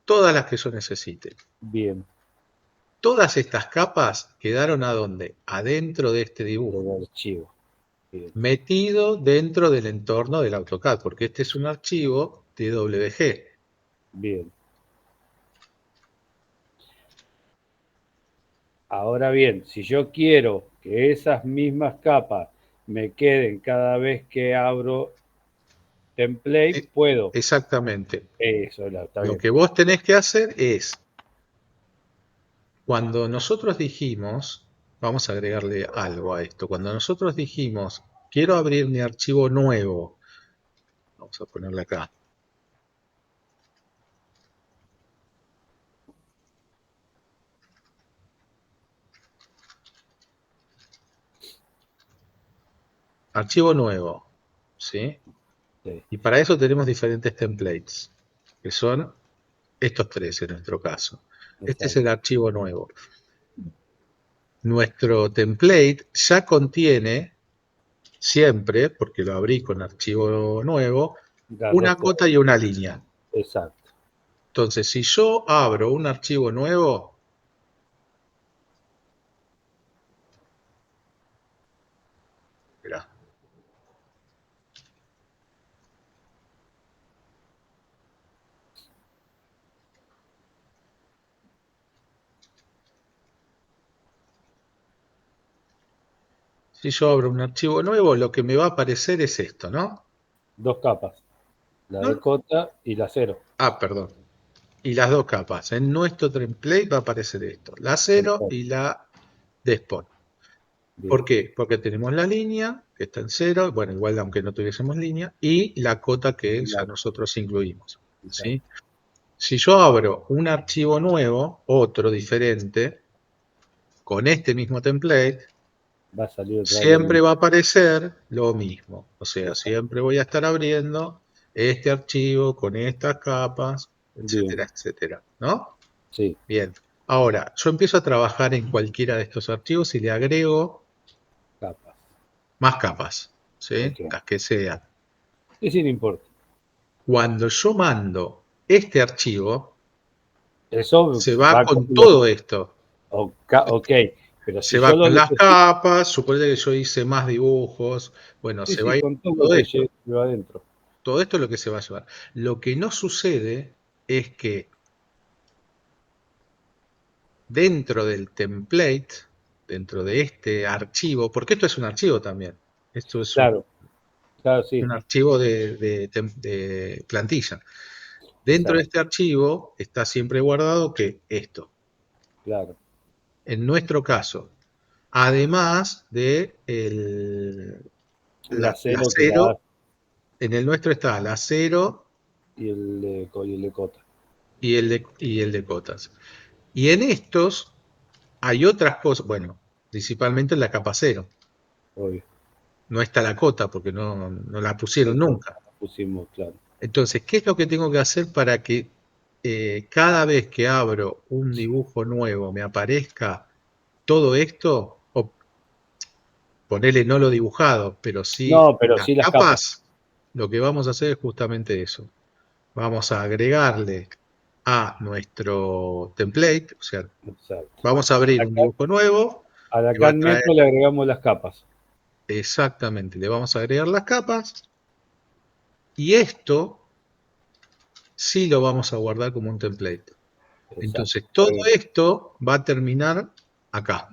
todas las que yo necesite. bien, Todas estas capas quedaron ¿a dónde? Adentro de este dibujo, del archivo, bien, metido dentro del entorno del AutoCAD, porque este es un archivo DWG. bien. Ahora bien, si yo quiero que esas mismas capas me queden cada vez que abro template, puedo. Exactamente. Eso, está Lo bien. que vos tenés que hacer es, cuando nosotros dijimos, vamos a agregarle algo a esto, cuando nosotros dijimos, quiero abrir mi archivo nuevo, vamos a ponerle acá, archivo nuevo, ¿sí? Sí, Y para eso tenemos diferentes templates, que son estos tres en nuestro caso. Este es exacto. el archivo nuevo. Nuestro template ya contiene siempre, porque lo abrí con archivo nuevo, Las dos una cosas. cota y una línea. Exacto. Entonces, si yo abro un archivo nuevo, mirá, si yo abro un archivo nuevo, lo que me va a aparecer es esto, ¿no? Dos capas. La de ¿No? cota y la cero. Ah, perdón. Y las dos capas. En nuestro template va a aparecer esto, la 0 Perfecto. y la de spawn. Bien. ¿Por qué? Porque tenemos la línea, que está en 0, bueno, igual aunque no tuviésemos línea, y la cota que ya nosotros incluimos, Exacto. ¿sí? Si yo abro un archivo nuevo, otro diferente, con este mismo template, Va a salir otra vez lo siempre mismo. va a aparecer lo mismo. O sea, Exacto. siempre voy a estar abriendo este archivo con estas capas, Bien. etcétera, etcétera, ¿no? Sí. Bien. Ahora, yo empiezo a trabajar en cualquiera de estos archivos y le agrego Capas. más capas, ¿sí? Ok. Las que sean. Y sí, no importa. Cuando yo mando este archivo, Eso se va va con con todo esto. Ok. Pero si Se yo va lo con las necesito. capas, suponete que yo hice más dibujos, bueno, Sí, se va sí, a ir con todo lo todo que esto. lleva adentro. Todo esto es lo que se va a llevar. Lo que no sucede es que dentro del template, dentro de este archivo, porque esto es un archivo también, esto es Claro, claro, sí. un archivo de plantilla. Dentro de Exacto. este archivo está siempre guardado que esto, Claro. en nuestro caso, además de La la cero que la cero, en el nuestro está la cero y el de cota. y el de cotas. Y en estos hay otras cosas, bueno, principalmente en la capa cero. Obvio. No está la cota porque no la pusieron Eso nunca. lo pusimos, claro. Entonces, ¿qué es lo que tengo que hacer para que cada vez que abro un dibujo nuevo me aparezca todo esto? O ponerle no lo dibujado, pero sí No, pero las sí las capas. capas. Lo que vamos a hacer es justamente eso. Vamos a agregarle a nuestro template, o sea, Exacto. vamos a abrir un Acá, dibujo nuevo a la que va a CAN traer Metro le agregamos las capas. exactamente, le vamos a agregar las capas y esto sí lo vamos a guardar como un template. Exacto. Entonces, Está todo bien. esto va a terminar acá.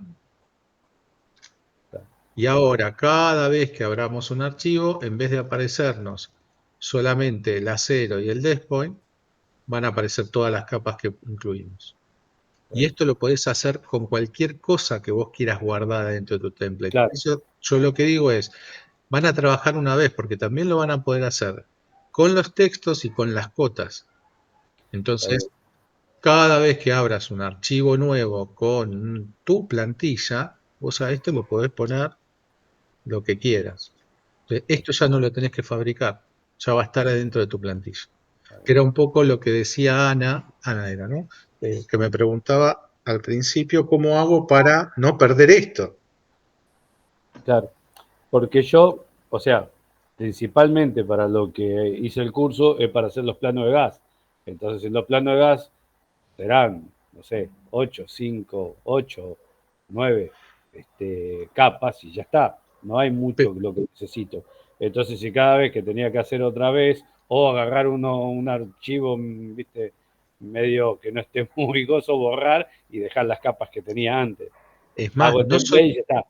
Está, Y ahora, cada vez que abramos un archivo, en vez de aparecernos solamente el A0 y el desploy, van a aparecer todas las capas que incluimos. está Y bien. esto lo podés hacer con cualquier cosa que vos quieras guardar dentro de tu template. Por Claro. eso yo lo que digo es, van a trabajar una vez, porque también lo van a poder hacer con los textos y con las cotas. Está bien. Entonces, cada vez que abras un archivo nuevo con tu plantilla, vos a esto lo podés poner lo que quieras. Entonces, esto ya no lo tenés que fabricar, ya va a estar adentro de tu plantilla. Que era un poco lo que decía Ana era, ¿no? Que me preguntaba al principio cómo hago para no perder esto. Claro. Porque yo, o sea, principalmente para lo que hice el curso es para hacer los planos de gas. Entonces, en los planos de gas serán, no sé, 8, 5, 8, 9 capas y ya está. No hay mucho Pe- lo que necesito. Entonces, si cada vez que tenía que hacer otra vez o agarrar un archivo, viste, medio que no esté muy gozo, borrar y dejar las capas que tenía antes. Es más, Hago el template y ya está.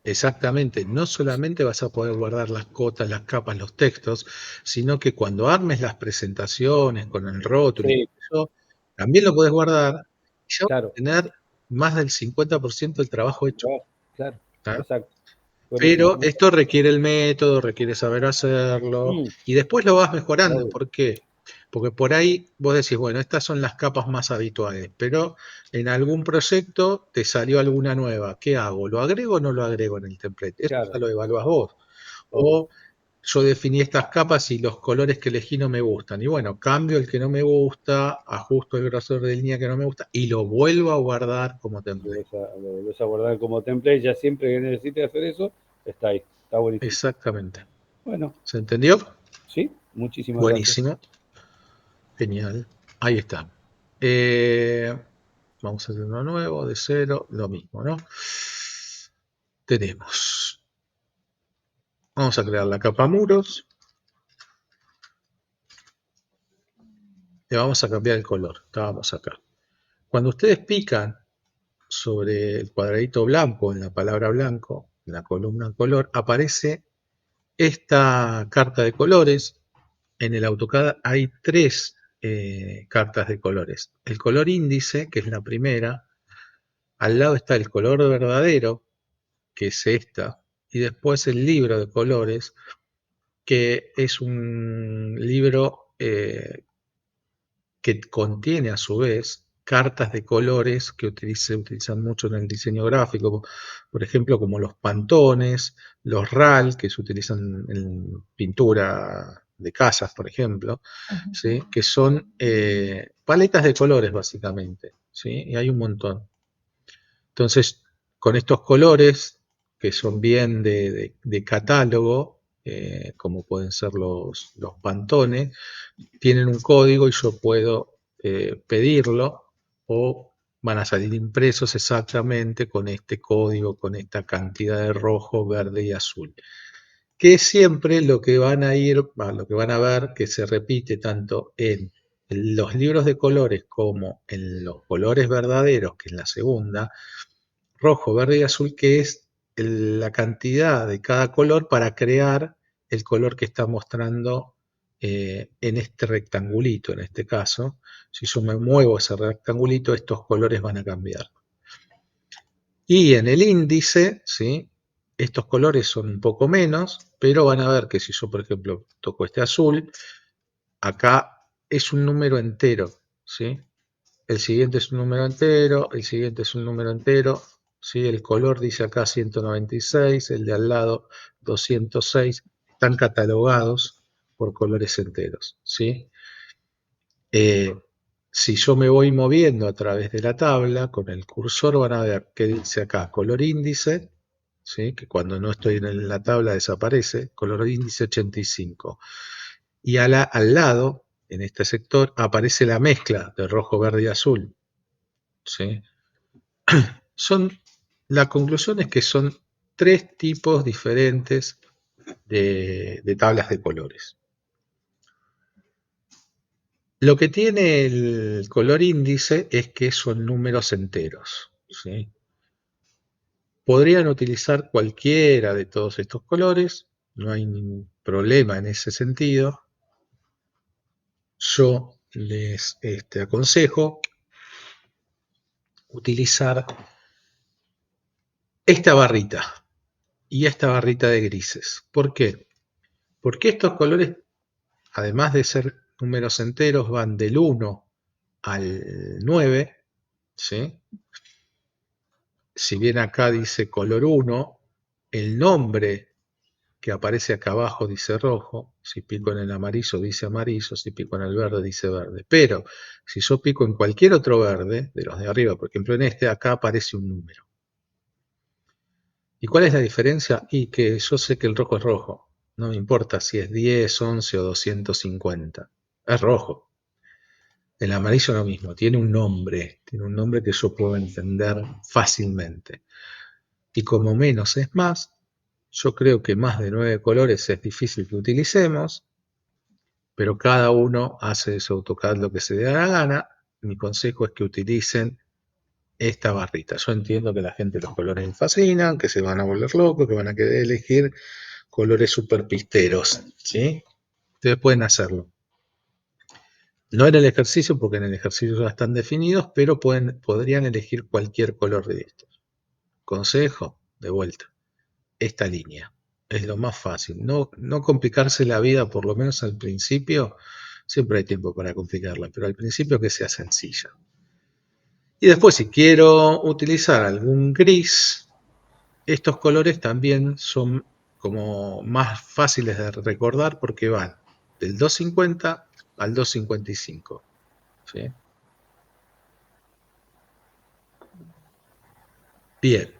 Exactamente, no solamente vas a poder guardar las cotas, las capas, los textos, sino que cuando armes las presentaciones con el rótulo y Sí, eso, también lo podés guardar y ya vas a claro, tener más del 50% del trabajo hecho. claro, ¿Tá? exacto. Buenísimo. Pero esto requiere el método, requiere saber hacerlo Mm, y después lo vas mejorando. obvio, ¿Por qué? Porque por ahí vos decís, bueno, estas son las capas más habituales, pero en algún proyecto te salió alguna nueva. ¿Qué hago? ¿Lo agrego o no lo agrego en el template? Eso ya claro, lo evalúas vos. obvio. O yo definí estas capas y los colores que elegí no me gustan. Y bueno, cambio el que no me gusta, ajusto el grosor de línea que no me gusta y lo vuelvo a guardar como template. Lo volvés a guardar como template, ya siempre que necesites hacer eso, está ahí, está buenísimo. Exactamente. Bueno, ¿Se entendió? sí, muchísimas gracias. Buenísimo. Genial. Ahí está. Vamos a hacer uno nuevo, de cero, lo mismo, ¿no? Tenemos. Vamos a crear la capa muros. Le vamos a cambiar el color. Estábamos acá. Cuando ustedes pican sobre el cuadradito blanco, en la palabra blanco, en la columna color, aparece esta carta de colores. En el AutoCAD hay tres cartas de colores. El color índice, que es la primera. Al lado está el color verdadero, que es esta. Y después el libro de colores, que es un libro que contiene a su vez cartas de colores que se utilizan mucho en el diseño gráfico, por ejemplo, como los pantones, los RAL, que se utilizan en pintura de casas, por ejemplo, ¿sí? Que son paletas de colores, básicamente, ¿sí? Y hay un montón. Entonces, con estos colores, que son bien de catálogo, como pueden ser los pantones, tienen un código y yo puedo pedirlo o van a salir impresos exactamente con este código, con esta cantidad de rojo, verde y azul. Que es siempre lo que van a lo que van a ver que se repite tanto en los libros de colores como en los colores verdaderos, que es la segunda, rojo, verde y azul, que es la cantidad de cada color para crear el color que está mostrando en este rectangulito, en este caso. Si yo me muevo ese rectangulito, estos colores van a cambiar. Y en el índice, ¿sí? Estos colores son un poco menos, pero van a ver que si yo, por ejemplo, toco este azul, acá es un número entero, ¿sí? El siguiente es un número entero, el siguiente es un número entero, ¿sí? El color dice acá 196, el de al lado 206, están catalogados por colores enteros, ¿sí? Eh, si yo me voy moviendo a través de la tabla, con el cursor van a ver que dice acá color índice, ¿sí? Que cuando no estoy en la tabla desaparece, color índice 85. Y al lado, en este sector, aparece la mezcla de rojo, verde y azul, ¿sí? La conclusión es que son tres tipos diferentes de tablas de colores. Lo que tiene el color índice es que son números enteros, ¿sí? Podrían utilizar cualquiera de todos estos colores, no hay ningún problema en ese sentido. Yo les aconsejo utilizar esta barrita y esta barrita de grises. ¿Por qué? Porque estos colores, además de ser números enteros, van del 1 al 9, ¿sí? Si bien acá dice color 1, el nombre que aparece acá abajo dice rojo, si pico en el amarillo dice amarillo, si pico en el verde dice verde. Pero si yo pico en cualquier otro verde, de los de arriba, por ejemplo en este, acá aparece un número. ¿Y cuál es la diferencia? Y que yo sé que el rojo es rojo. No me importa si es 10, 11 o 250. Es rojo. El amarillo lo mismo, tiene un nombre que yo puedo entender fácilmente. Y como menos es más, yo creo que más de 9 colores es difícil que utilicemos, pero cada uno hace de su AutoCAD lo que se le da la gana. Mi consejo es que utilicen esta barrita. Yo entiendo que a la gente los colores les fascinan, que se van a volver locos, que van a querer elegir colores super pisteros, ¿sí? Ustedes pueden hacerlo. No en el ejercicio, porque en el ejercicio ya están definidos, pero podrían elegir cualquier color de estos. Consejo, de vuelta, esta línea. Es lo más fácil. No complicarse la vida, por lo menos al principio. Siempre hay tiempo para complicarla, pero al principio que sea sencilla. Y después, si quiero utilizar algún gris, estos colores también son como más fáciles de recordar porque van del 250 al 255. ¿Sí? Bien.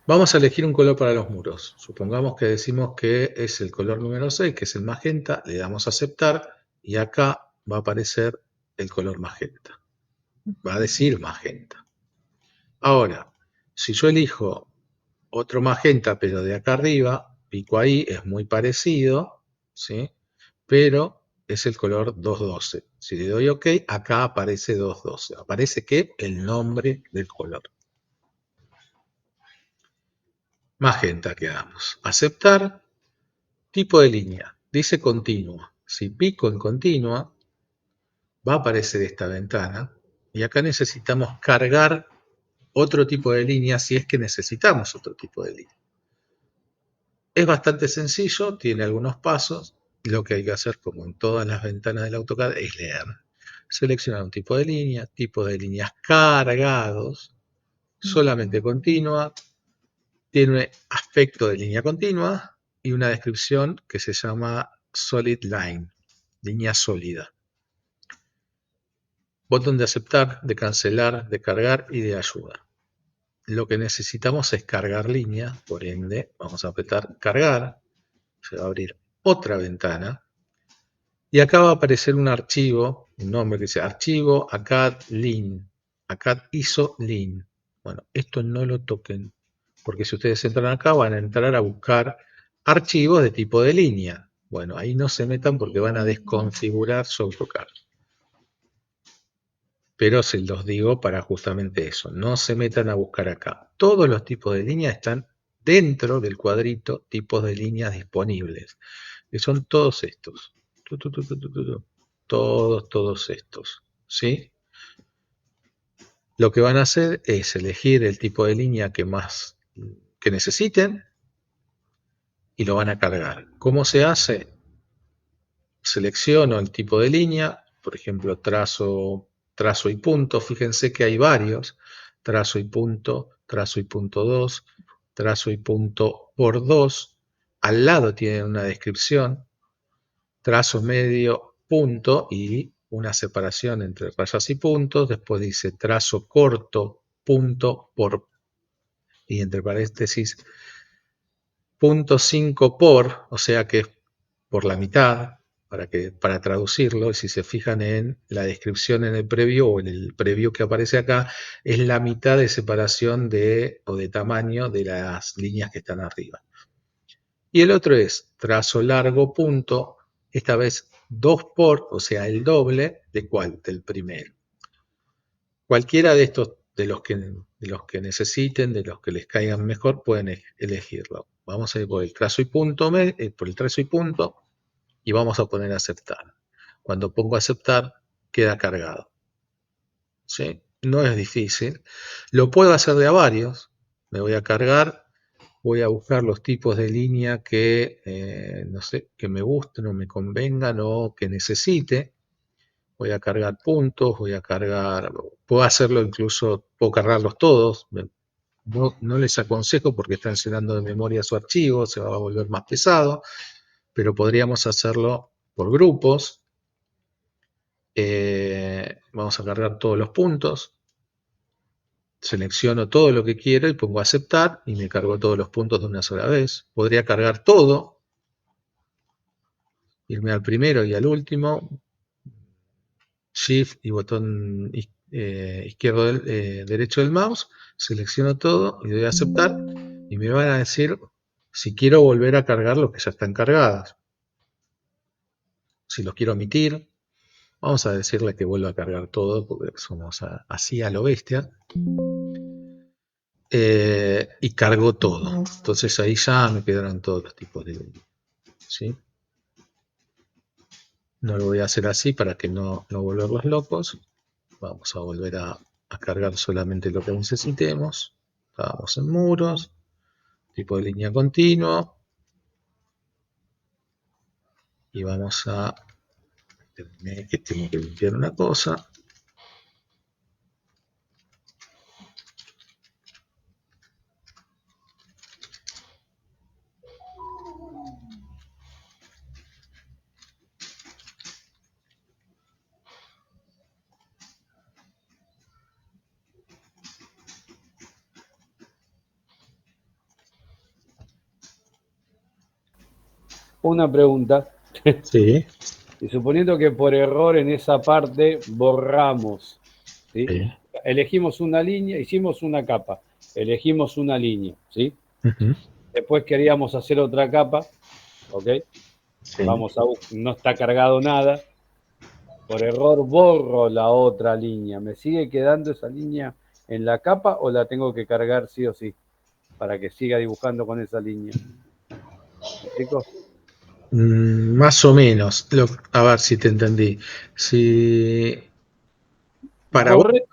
Vamos a elegir un color para los muros. Supongamos que decimos que es el color número 6, que es el magenta. Le damos a aceptar y acá va a aparecer el color magenta. Va a decir magenta. Ahora, si yo elijo otro magenta, pero de acá arriba, pico ahí, es muy parecido, ¿sí? Pero es el color 212. Si le doy OK, acá aparece 212. Aparece ¿qué? El nombre del color. Magenta quedamos. Aceptar. Tipo de línea. Dice continua. Si pico en continua, va a aparecer esta ventana. Y acá necesitamos cargar otro tipo de línea si es que necesitamos otro tipo de línea. Es bastante sencillo, tiene algunos pasos. Lo que hay que hacer, como en todas las ventanas del AutoCAD, es leer. Seleccionar un tipo de línea, tipo de líneas cargados, solamente continua, tiene un aspecto de línea continua y una descripción que se llama Solid Line, línea sólida. Botón de aceptar, de cancelar, de cargar y de ayuda. Lo que necesitamos es cargar línea, por ende vamos a apretar cargar, se va a abrir otra ventana y acá va a aparecer un archivo, un nombre que dice archivo ACAD Lin, ACAD ISO Lin. Bueno, esto no lo toquen, porque si ustedes entran acá van a entrar a buscar archivos de tipo de línea. Bueno, ahí no se metan porque van a desconfigurar su AutoCAD. Pero se los digo para justamente eso, no se metan a buscar acá. Todos los tipos de líneas están dentro del cuadrito tipos de líneas disponibles, que son todos estos. Todos estos, ¿sí? Lo que van a hacer es elegir el tipo de línea que necesiten y lo van a cargar. ¿Cómo se hace? Selecciono el tipo de línea, por ejemplo, trazo y punto. Fíjense que hay varios, trazo y punto 2, trazo y punto por 2. Al lado tienen una descripción, trazo medio, punto y una separación entre rayas y puntos. Después dice trazo corto, punto por, y entre paréntesis, punto 5 por, o sea que es por la mitad, para traducirlo. Y si se fijan en la descripción en el preview o en el preview que aparece acá, es la mitad de separación o de tamaño de las líneas que están arriba. Y el otro es trazo largo, punto, esta vez 2 por, o sea, el doble de ¿cuál? Del primero. Cualquiera de estos, de los que necesiten, de los que les caigan mejor, pueden elegirlo. Vamos a ir por el trazo y punto, y vamos a poner aceptar. Cuando pongo aceptar, queda cargado. ¿Sí? No es difícil. Lo puedo hacer de a varios. Me voy a cargar. Voy a buscar los tipos de línea que, no sé, que me gusten o me convengan o que necesite. Voy a cargar puntos, puedo hacerlo incluso, puedo cargarlos todos. No les aconsejo porque están llenando de memoria su archivo, se va a volver más pesado, pero podríamos hacerlo por grupos. Vamos a cargar todos los puntos. Selecciono todo lo que quiero y pongo aceptar y me cargo todos los puntos de una sola vez. Podría cargar todo, irme al primero y al último, Shift y botón izquierdo derecho del mouse, selecciono todo y doy a aceptar y me van a decir si quiero volver a cargar los que ya están cargados. Si los quiero omitir, Vamos a decirle que vuelva a cargar todo, porque somos así a lo bestia. Y cargó todo. Entonces ahí ya me quedaron todos los tipos de líneas, ¿sí? No lo voy a hacer así para que no volverlos locos. Vamos a volver a cargar solamente lo que necesitemos. Estábamos en muros, tipo de línea continua. Y vamos a... Terminé que tengo que limpiar una cosa. Una pregunta. Sí. Y suponiendo que por error en esa parte borramos, ¿sí? Sí. Elegimos una línea, hicimos una capa, elegimos una línea, ¿sí? Uh-huh. Después queríamos hacer otra capa, ¿ok? Sí. Vamos a no está cargado nada. Por error borro la otra línea. ¿Me sigue quedando esa línea en la capa o la tengo que cargar sí o sí? Para que siga dibujando con esa línea. ¿Me explico? Más o menos. A ver si te entendí. Si para vos... Borré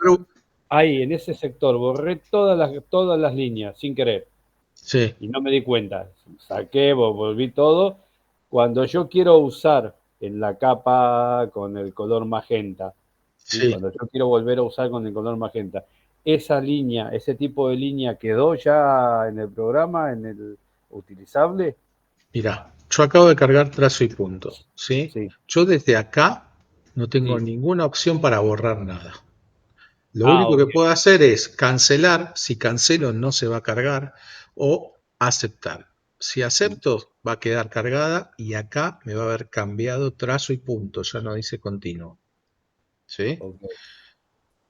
ahí, en ese sector, borré todas las líneas sin querer. Sí. Y no me di cuenta. Saqué, volví todo. Cuando yo quiero usar en la capa con el color magenta, ¿sí? Sí. Cuando yo quiero volver a usar con el color magenta, esa línea, ese tipo de línea quedó ya en el programa, en el utilizable. Mirá, yo acabo de cargar trazo y punto, ¿sí? Sí, Yo desde acá no tengo sí. ninguna opción para borrar nada. Lo Ah, único que ok. puedo hacer es cancelar, si cancelo no se va a cargar, o aceptar. Si acepto va a quedar cargada y acá me va a haber cambiado trazo y punto, ya no dice continuo, ¿sí? Okay.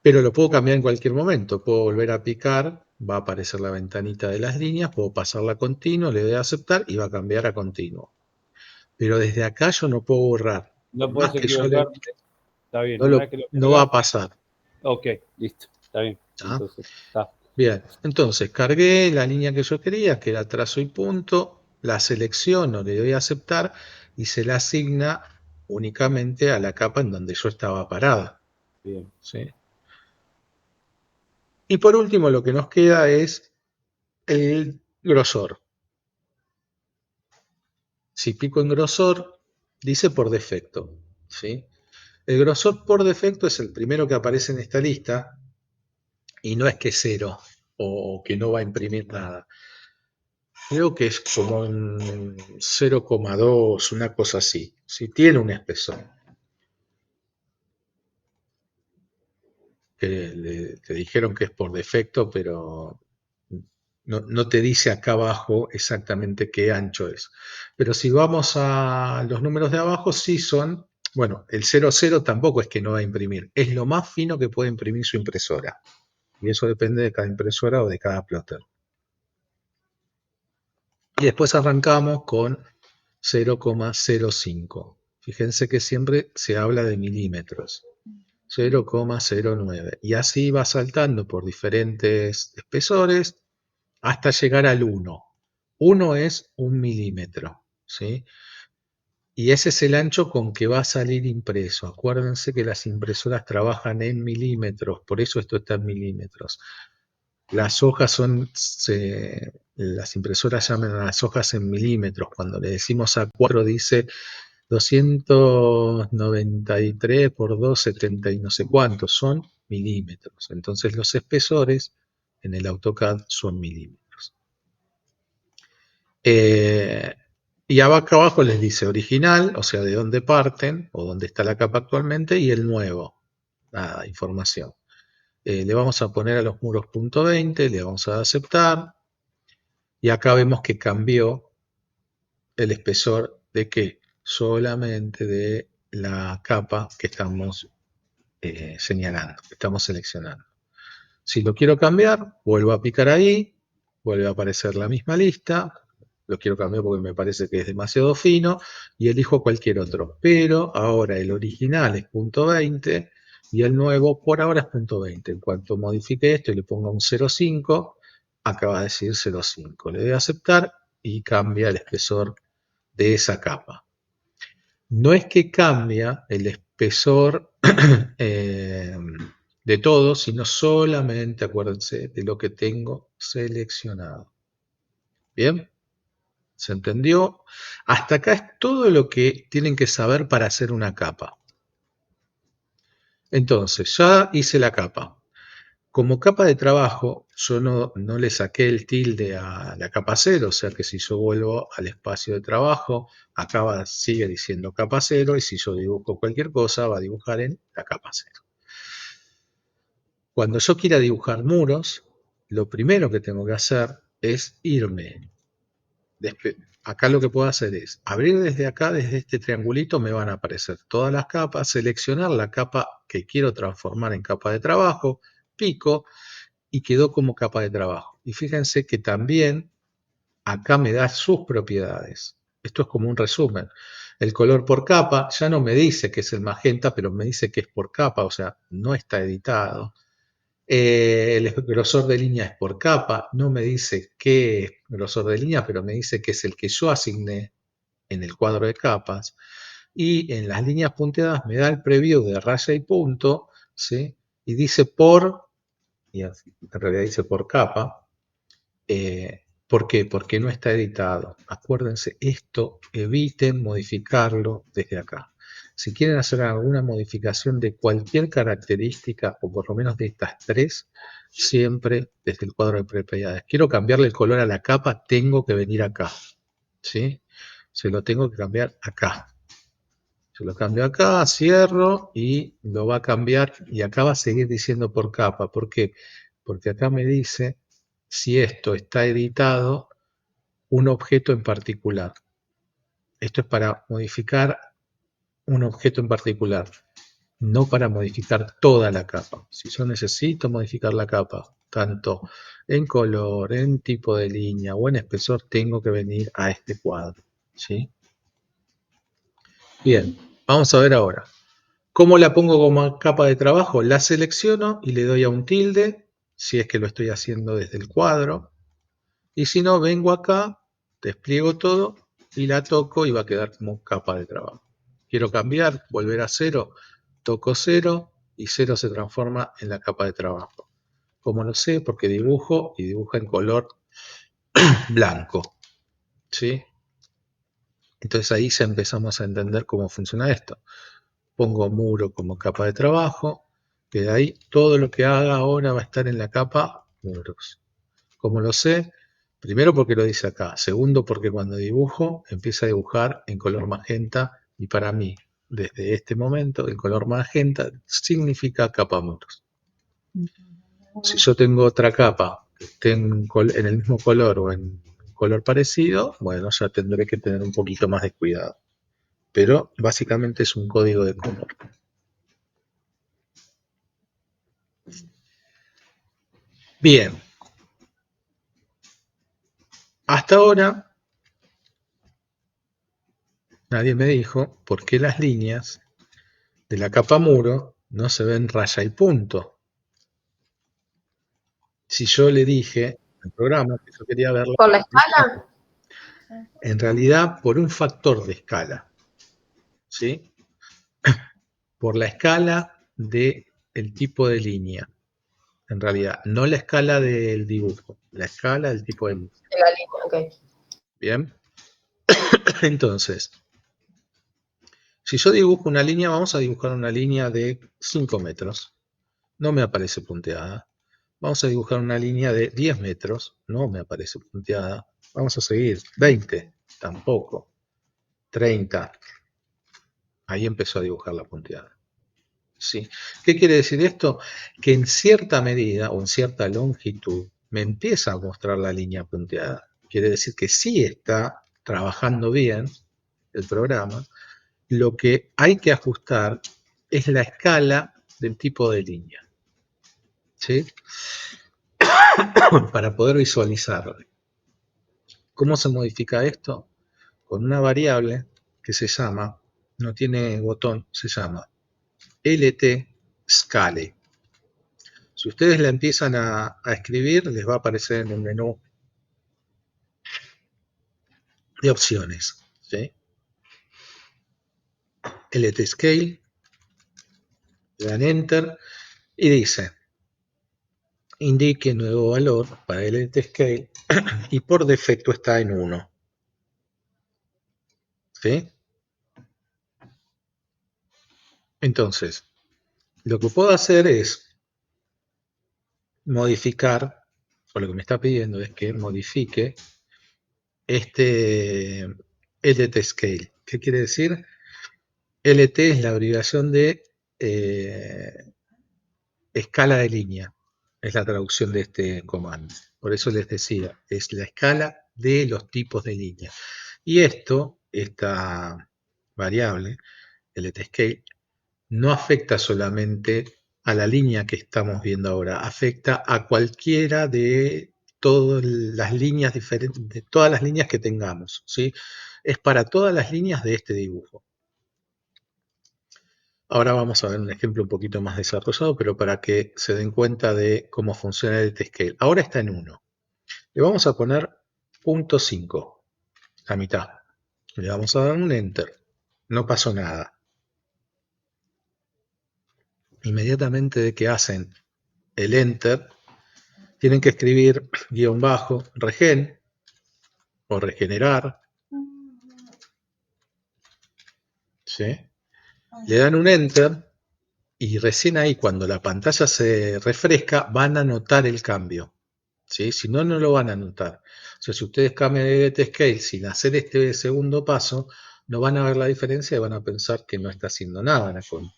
Pero lo puedo cambiar en cualquier momento, puedo volver a picar, va a aparecer la ventanita de las líneas, puedo pasarla a continuo, le doy a aceptar y va a cambiar a continuo. Pero desde acá yo no puedo borrar. Por No más puedes que yo le... equivocarte. Está bien, No, una vez que lo no va cargas, a pasar. ok, listo, está bien. ¿Tá? Entonces, está. Bien, entonces cargué la línea que yo quería, que era trazo y punto, la selecciono, le doy a aceptar y se la asigna únicamente a la capa en donde yo estaba parada, Bien. ¿sí? Y por último lo que nos queda es el grosor. Si pico en grosor, dice por defecto, ¿sí? El grosor por defecto es el primero que aparece en esta lista y no es que es 0 o que no va a imprimir nada. Creo que es como un 0,2, una cosa así. Si tiene un espesor. Que te dijeron que es por defecto, pero no te dice acá abajo exactamente qué ancho es. Pero si vamos a los números de abajo, sí son, bueno, el 00 tampoco es que no va a imprimir, es lo más fino que puede imprimir su impresora. Y eso depende de cada impresora o de cada plotter. Y después arrancamos con 0,05. Fíjense que siempre se habla de milímetros. 0,09. Y así va saltando por diferentes espesores hasta llegar al 1. 1 es 1 milímetro, ¿sí? Y ese es el ancho con que va a salir impreso. Acuérdense que las impresoras trabajan en milímetros, por eso esto está en milímetros. Las hojas son, las impresoras llaman a las hojas en milímetros. Cuando le decimos A4 dice 293 por 270 y no sé cuántos, son milímetros. Entonces los espesores en el AutoCAD son milímetros. Y acá abajo les dice original, o sea, de dónde parten, o dónde está la capa actualmente, y el nuevo. Nada, información. Le vamos a poner a los muros punto .20, le vamos a dar a aceptar, y acá vemos que cambió el espesor de qué, solamente de la capa que estamos señalando, que estamos seleccionando. Si lo quiero cambiar, vuelvo a picar ahí, vuelve a aparecer la misma lista, lo quiero cambiar porque me parece que es demasiado fino, y elijo cualquier otro. Pero ahora el original es .20 y el nuevo por ahora es .20. En cuanto modifique esto y le ponga un 0,5, acaba de decir 0,5. Le doy a aceptar y cambia el espesor de esa capa. No es que cambia el espesor de todo, sino solamente, acuérdense, de lo que tengo seleccionado. ¿Bien? ¿Se entendió? Hasta acá es todo lo que tienen que saber para hacer una capa. Entonces, ya hice la capa. Como capa de trabajo, yo no le saqué el tilde a la capa 0, o sea que si yo vuelvo al espacio de trabajo, acá sigue diciendo capa 0, y si yo dibujo cualquier cosa, va a dibujar en la capa 0. Cuando yo quiera dibujar muros, lo primero que tengo que hacer es irme. Acá lo que puedo hacer es abrir desde acá, desde este triangulito, me van a aparecer todas las capas, seleccionar la capa que quiero transformar en capa de trabajo, pico, y quedó como capa de trabajo. Y fíjense que también acá me da sus propiedades. Esto es como un resumen. El color por capa ya no me dice que es el magenta, pero me dice que es por capa, o sea, no está editado. El grosor de línea es por capa, no me dice qué es grosor de línea, pero me dice que es el que yo asigné en el cuadro de capas. Y en las líneas punteadas me da el preview de raya y punto, ¿sí? Y dice por, y en realidad dice por capa. ¿Por qué? Porque no está editado. Acuérdense, esto eviten modificarlo desde acá. Si quieren hacer alguna modificación de cualquier característica, o por lo menos de estas tres, siempre desde el cuadro de propiedades. Quiero cambiarle el color a la capa, tengo que venir acá. ¿Sí? Se lo tengo que cambiar acá. Se lo cambio acá, cierro y lo va a cambiar, y acá va a seguir diciendo por capa. ¿Por qué? Porque acá me dice si esto está editado un objeto en particular. Esto es para modificar un objeto en particular, no para modificar toda la capa. Si yo necesito modificar la capa, tanto en color, en tipo de línea o en espesor, tengo que venir a este cuadro. ¿Sí? Bien, vamos a ver ahora. ¿Cómo la pongo como capa de trabajo? La selecciono y le doy a un tilde, si es que lo estoy haciendo desde el cuadro. Y si no, vengo acá, despliego todo y la toco y va a quedar como capa de trabajo. Quiero cambiar, volver a 0, toco 0 y 0 se transforma en la capa de trabajo. ¿Cómo lo sé? Porque dibujo y dibuja en color blanco. ¿Sí? Entonces ahí ya empezamos a entender cómo funciona esto. Pongo muro como capa de trabajo, que de ahí todo lo que haga ahora va a estar en la capa muros. ¿Cómo lo sé? Primero porque lo dice acá. Segundo porque cuando dibujo empieza a dibujar en color magenta, y para mí, desde este momento, el color magenta significa capa muros. Si yo tengo otra capa que esté en el mismo color o en color parecido, bueno, ya tendré que tener un poquito más de cuidado. Pero básicamente es un código de color. Bien. Hasta ahora nadie me dijo por qué las líneas de la capa muro no se ven raya y punto. Si yo le dije al programa que yo quería verla. ¿Por la escala? En realidad, por un factor de escala. ¿Sí? Por la escala del tipo de línea. En realidad, no la escala del dibujo, la escala del tipo de línea. De la línea, ok. Bien. Entonces, si yo dibujo una línea, vamos a dibujar una línea de 5 metros. No me aparece punteada. Vamos a dibujar una línea de 10 metros. No me aparece punteada. Vamos a seguir. 20. Tampoco. 30. Ahí empezó a dibujar la punteada. ¿Sí? ¿Qué quiere decir esto? Que en cierta medida o en cierta longitud me empieza a mostrar la línea punteada. Quiere decir que sí está trabajando bien el programa. Lo que hay que ajustar es la escala del tipo de línea. ¿Sí? Para poder visualizarlo. ¿Cómo se modifica esto? Con una variable que se llama, no tiene botón, se llama LT_scale. Si ustedes la empiezan a escribir, les va a aparecer en el menú de opciones, ¿sí? LT_scale, le dan Enter y dice, indique nuevo valor para LT_scale y por defecto está en 1. ¿Sí? Entonces, lo que puedo hacer es modificar, o lo que me está pidiendo es que modifique este LT_scale. ¿Qué quiere decir? LT es la abreviación de escala de línea. Es la traducción de este comando. Por eso les decía, es la escala de los tipos de línea. Y esta variable, LT_scale, no afecta solamente a la línea que estamos viendo ahora, afecta a cualquiera de todas las líneas diferentes, de todas las líneas que tengamos, ¿sí? Es para todas las líneas de este dibujo. Ahora vamos a ver un ejemplo un poquito más desarrollado, pero para que se den cuenta de cómo funciona el LT_scale. Ahora está en 1. Le vamos a poner 0.5, la mitad. Le vamos a dar un Enter. No pasó nada. Inmediatamente de que hacen el Enter, tienen que escribir guión bajo, regen o regenerar. ¿Sí? Le dan un Enter y recién ahí, cuando la pantalla se refresca, van a notar el cambio. ¿Sí? Si no, no lo van a notar. O sea, si ustedes cambian el LT_scale sin hacer este segundo paso, no van a ver la diferencia y van a pensar que no está haciendo nada en el fondo.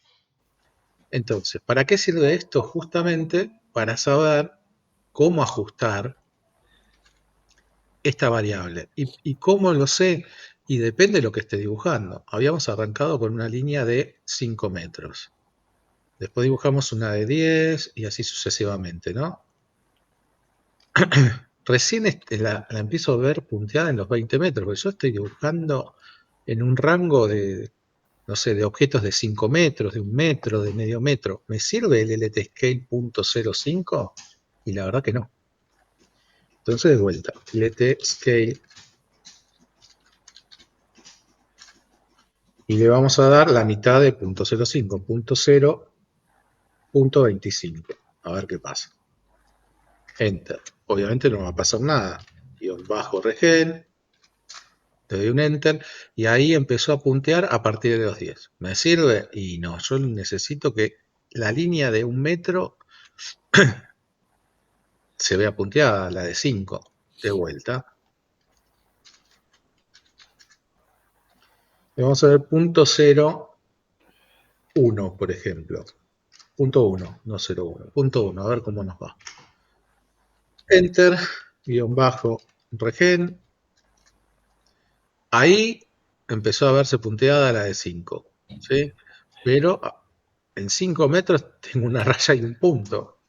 Entonces, ¿para qué sirve esto? Justamente para saber cómo ajustar esta variable. ¿Y cómo lo sé? Y depende de lo que esté dibujando. Habíamos arrancado con una línea de 5 metros. Después dibujamos una de 10 y así sucesivamente, ¿no? Recién la empiezo a ver punteada en los 20 metros, porque yo estoy dibujando en un rango de, no sé, de objetos de 5 metros, de 1 metro, de medio metro. ¿Me sirve el LT_scale .05? Y la verdad que no. Entonces, de vuelta, LT_scale. Y le vamos a dar la mitad de .05, .0.25. A ver qué pasa. Enter. Obviamente no va a pasar nada. Guión bajo regen. Le doy un Enter. Y ahí empezó a puntear a partir de los 10. ¿Me sirve? Y no, yo necesito que la línea de 1 metro se vea punteada, la de 5. De vuelta. Le vamos a ver .01, por ejemplo. .1, no 0,1. .1, a ver cómo nos va. Enter, guión bajo, regen. Ahí empezó a verse punteada la de 5, ¿sí? Pero en 5 metros tengo una raya y un punto.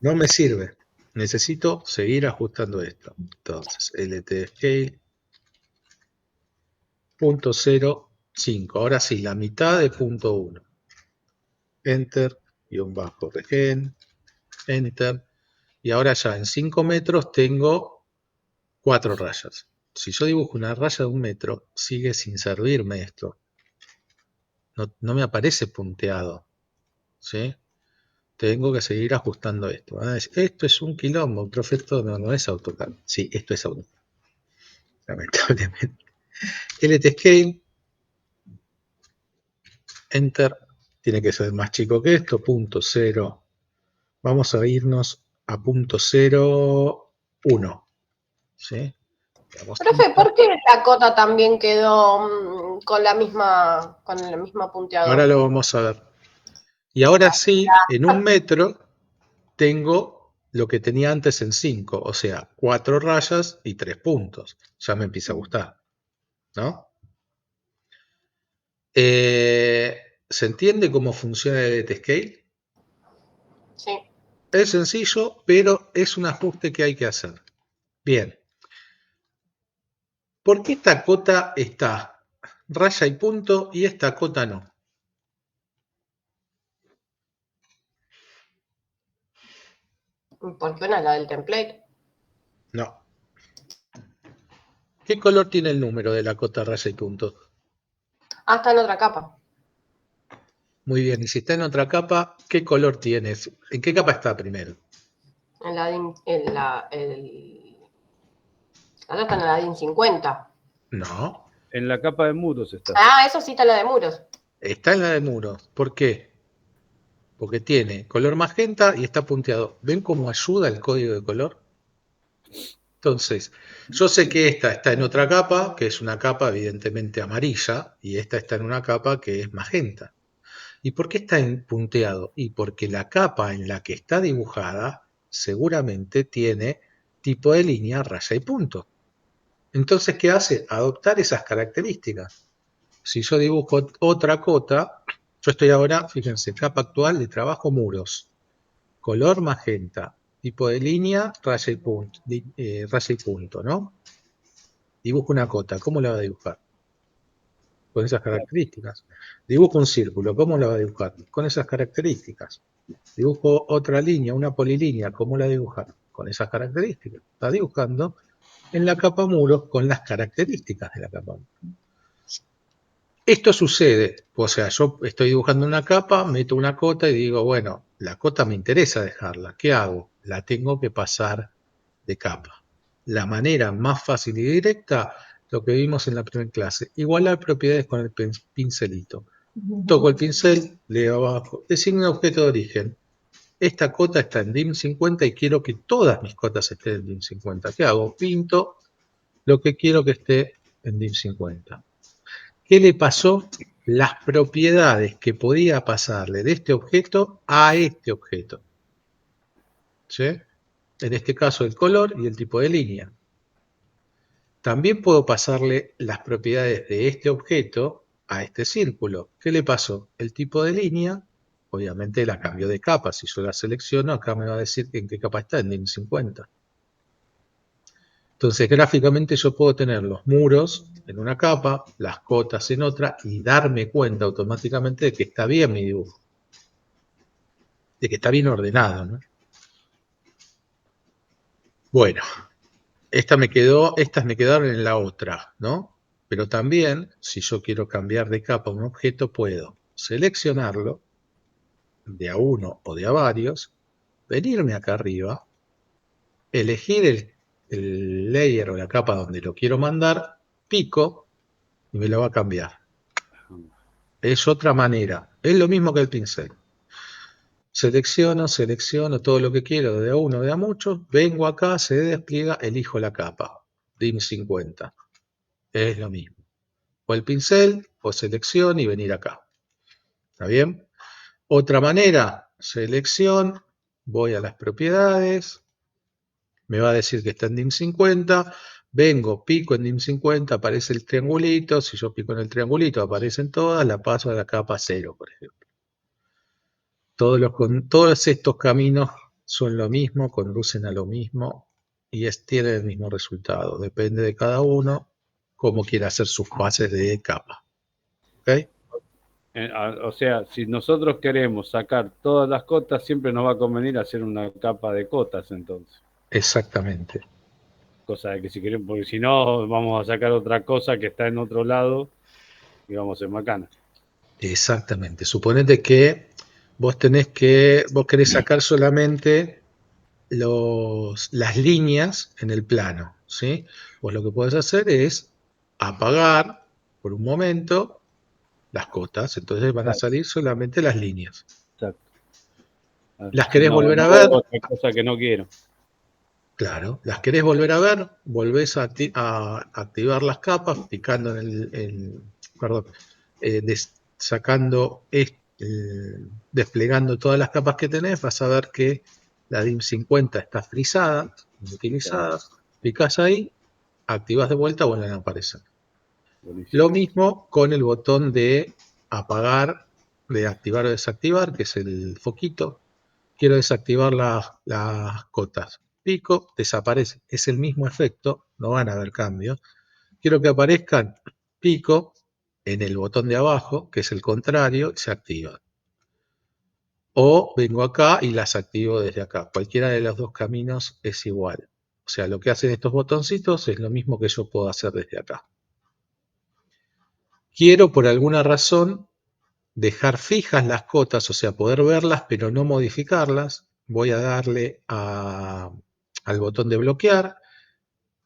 No me sirve. Necesito seguir ajustando esto. Entonces, LT_scale .05. Ahora sí, la mitad de .1. Enter, guión bajo, regen. Enter. Y ahora ya en 5 metros tengo 4 rayas. Si yo dibujo una raya de 1 metro, sigue sin servirme esto. No me aparece punteado. ¿Sí? Tengo que seguir ajustando esto. Van a decir, esto es un quilombo, profe, esto no es AutoCAD. Sí, esto es AutoCAD. Lamentablemente. LT_scale. Enter. Tiene que ser más chico que esto. .0. Vamos a irnos a .01. ¿Sí? Profe, ¿por qué la cota también quedó con el mismo punteador? Ahora lo vamos a ver. Y ahora sí, en 1 metro tengo lo que tenía antes en 5, o sea, 4 rayas y 3 puntos. Ya me empieza a gustar, ¿no? ¿Se entiende cómo funciona el LT_scale? Sí. Es sencillo, pero es un ajuste que hay que hacer. Bien. ¿Por qué esta cota está raya y punto y esta cota no? ¿Por qué una es la del template? No. ¿Qué color tiene el número de la cota raya y punto? Ah, está en otra capa. Muy bien, y si está en otra capa, ¿qué color tienes? ¿En qué capa está primero? En la DIN, ahora está en la DIN 50. No, En la capa de muros está. Ah, eso sí está en la de muros. está en la de muros. ¿Por qué? Porque tiene color magenta y está punteado. ¿Ven cómo ayuda el código de color? Entonces, yo sé que esta está en otra capa, que es una capa evidentemente amarilla, y esta está en una capa que es magenta. ¿Y por qué está punteado? Y porque la capa en la que está dibujada seguramente tiene tipo de línea, raya y punto. Entonces, ¿qué hace? Adoptar esas características. Si yo dibujo otra cota, yo estoy ahora, fíjense, capa actual de trabajo muros, color magenta, tipo de línea, raya y punto, ¿no? Dibujo una cota, ¿cómo la va a dibujar? Con esas características. Dibujo un círculo, ¿cómo la va a dibujar? Con esas características. Dibujo otra línea, una polilínea, ¿cómo la dibujar? Con esas características. Está dibujando en la capa muros con las características de la capa muros. Esto sucede, o sea, yo estoy dibujando una capa, meto una cota y digo, bueno, la cota me interesa dejarla. ¿Qué hago? La tengo que pasar de capa. La manera más fácil y directa, lo que vimos en la primera clase, igualar propiedades con el pincelito. Toco el pincel, leo abajo, designo objeto de origen. Esta cota está en DIM 50 y quiero que todas mis cotas estén en DIM 50. ¿Qué hago? Pinto lo que quiero que esté en DIM 50. ¿Qué le pasó? Las propiedades que podía pasarle de este objeto a este objeto. ¿Sí? En este caso el color y el tipo de línea. También puedo pasarle las propiedades de este objeto a este círculo. ¿Qué le pasó? El tipo de línea, obviamente la cambio de capa. Si yo la selecciono, acá me va a decir en qué capa está, en DIN 50. Entonces, gráficamente yo puedo tener los muros en una capa, las cotas en otra, y darme cuenta automáticamente de que está bien mi dibujo. De que está bien ordenado, ¿no? Bueno, estas me quedaron en la otra, ¿no? Pero también, si yo quiero cambiar de capa un objeto, puedo seleccionarlo de a uno o de a varios, venirme acá arriba, elegir el layer o la capa donde lo quiero mandar, pico y me lo va a cambiar. Es otra manera, es lo mismo que el pincel. Selecciono todo lo que quiero, de a uno, de a muchos, vengo acá, se despliega, elijo la capa, DIM 50. Es lo mismo. O el pincel, o selección y venir acá. ¿Está bien? Otra manera, selección, voy a las propiedades, me va a decir que está en DIM 50, vengo, pico en DIM 50, aparece el triangulito, si yo pico en el triangulito aparecen todas, la paso a la capa 0, por ejemplo. Todos estos caminos son lo mismo, conducen a lo mismo y tienen el mismo resultado. Depende de cada uno cómo quiera hacer sus pases de capa. ¿Ok? O sea, si nosotros queremos sacar todas las cotas, siempre nos va a convenir hacer una capa de cotas entonces. Exactamente. Cosa de que si queremos, porque si no, vamos a sacar otra cosa que está en otro lado y vamos a ser macana. Exactamente. Suponete que vos querés sacar solamente las líneas en el plano, ¿sí? Vos lo que podés hacer es apagar por un momento las cotas, entonces van a salir solamente las líneas. Exacto. ¿Las Si querés no, volver a no ver? hago otra cosa que no quiero. Claro. ¿Las querés volver a ver? Volvés a activar las capas, picando perdón, desplegando todas las capas que tenés, vas a ver que la DIM 50 está frisada, inutilizada, picás ahí, activás de vuelta, vuelven a aparecer. Buenísimo. Lo mismo con el botón de apagar, de activar o desactivar, que es el foquito. Quiero desactivar las cotas. Pico, desaparece. Es el mismo efecto, no van a haber cambios, Quiero que aparezcan pico en el botón de abajo, que es el contrario, se activan. O vengo acá y las activo desde acá. Cualquiera de los dos caminos es igual. O sea, lo que hacen estos botoncitos es lo mismo que yo puedo hacer desde acá. Quiero por alguna razón dejar fijas las cotas, o sea, poder verlas pero no modificarlas. Voy a darle al botón de bloquear,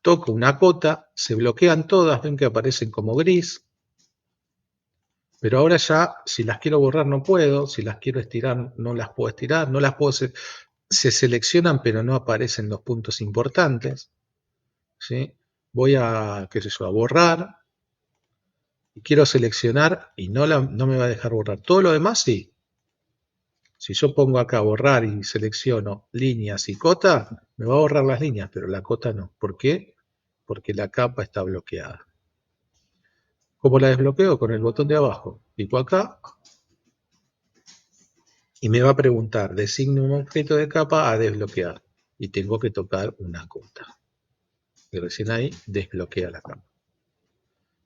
toco una cota, se bloquean todas, ven que aparecen como gris. Pero ahora ya, si las quiero borrar no puedo, si las quiero estirar no las puedo estirar, no las puedo se seleccionan pero no aparecen los puntos importantes. ¿Sí? Voy a, qué sé yo, a borrar y quiero seleccionar y no me va a dejar borrar. Todo lo demás sí. Si yo pongo acá borrar y selecciono líneas y cota, me va a borrar las líneas, pero la cota no. ¿Por qué? Porque la capa está bloqueada. ¿Cómo la desbloqueo? Con el botón de abajo. Pico acá y me va a preguntar, designe un objeto de capa a desbloquear. Y tengo que tocar una cota. Y recién ahí desbloquea la capa.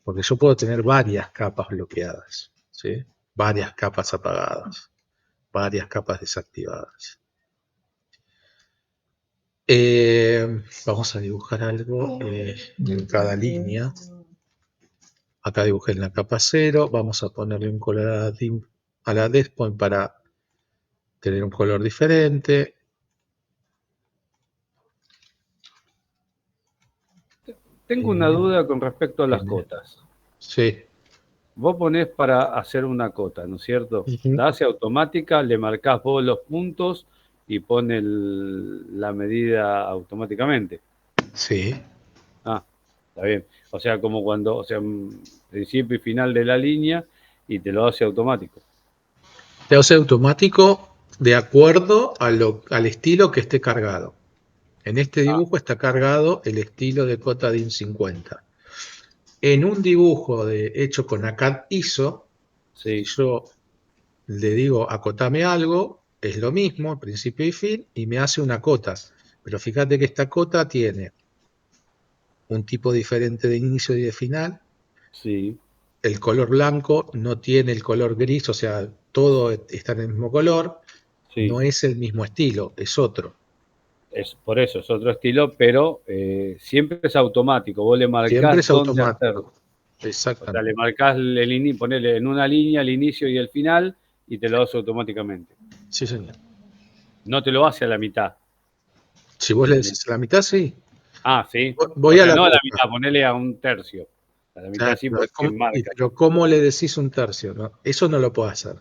Porque yo puedo tener varias capas bloqueadas, ¿sí? Varias capas apagadas, varias capas desactivadas. Vamos a dibujar algo en cada línea. Acá dibujé en la capa 0. Vamos a ponerle un color a la Despoint para tener un color diferente. Tengo una duda con respecto a las cotas. Sí. Vos ponés para hacer una cota, ¿no es cierto? La hace automática, le marcás vos los puntos y pone la medida automáticamente. Sí. Ah, está bien. O sea, como cuando, o sea, principio y final de la línea y te lo hace automático. Te hace automático de acuerdo al estilo que esté cargado. En este dibujo está cargado el estilo de cota DIN 50. En un dibujo hecho con ACAD ISO, sí. si yo le digo acotame algo, es lo mismo, principio y fin, y me hace una cota. Pero fíjate que esta cota tiene un tipo diferente de inicio y de final. Sí. El color blanco no tiene el color gris, o sea, todo está en el mismo color. Sí. No es el mismo estilo, es otro. Por eso es otro estilo, pero siempre es automático. Vos le marcás siempre es dónde automático. hacerlo. Exactamente. O sea, le marcás ponele en una línea el inicio y el final y te lo hace automáticamente. Sí, señor. No te lo hace a la mitad. Si vos le decís a la mitad, sí. Ah, sí. Voy o a sea, la no a la cota. mitad, ponele a un tercio. A la mitad Claro, sí, porque marca. pero ¿cómo le decís un tercio? ¿No? Eso no lo puedo hacer.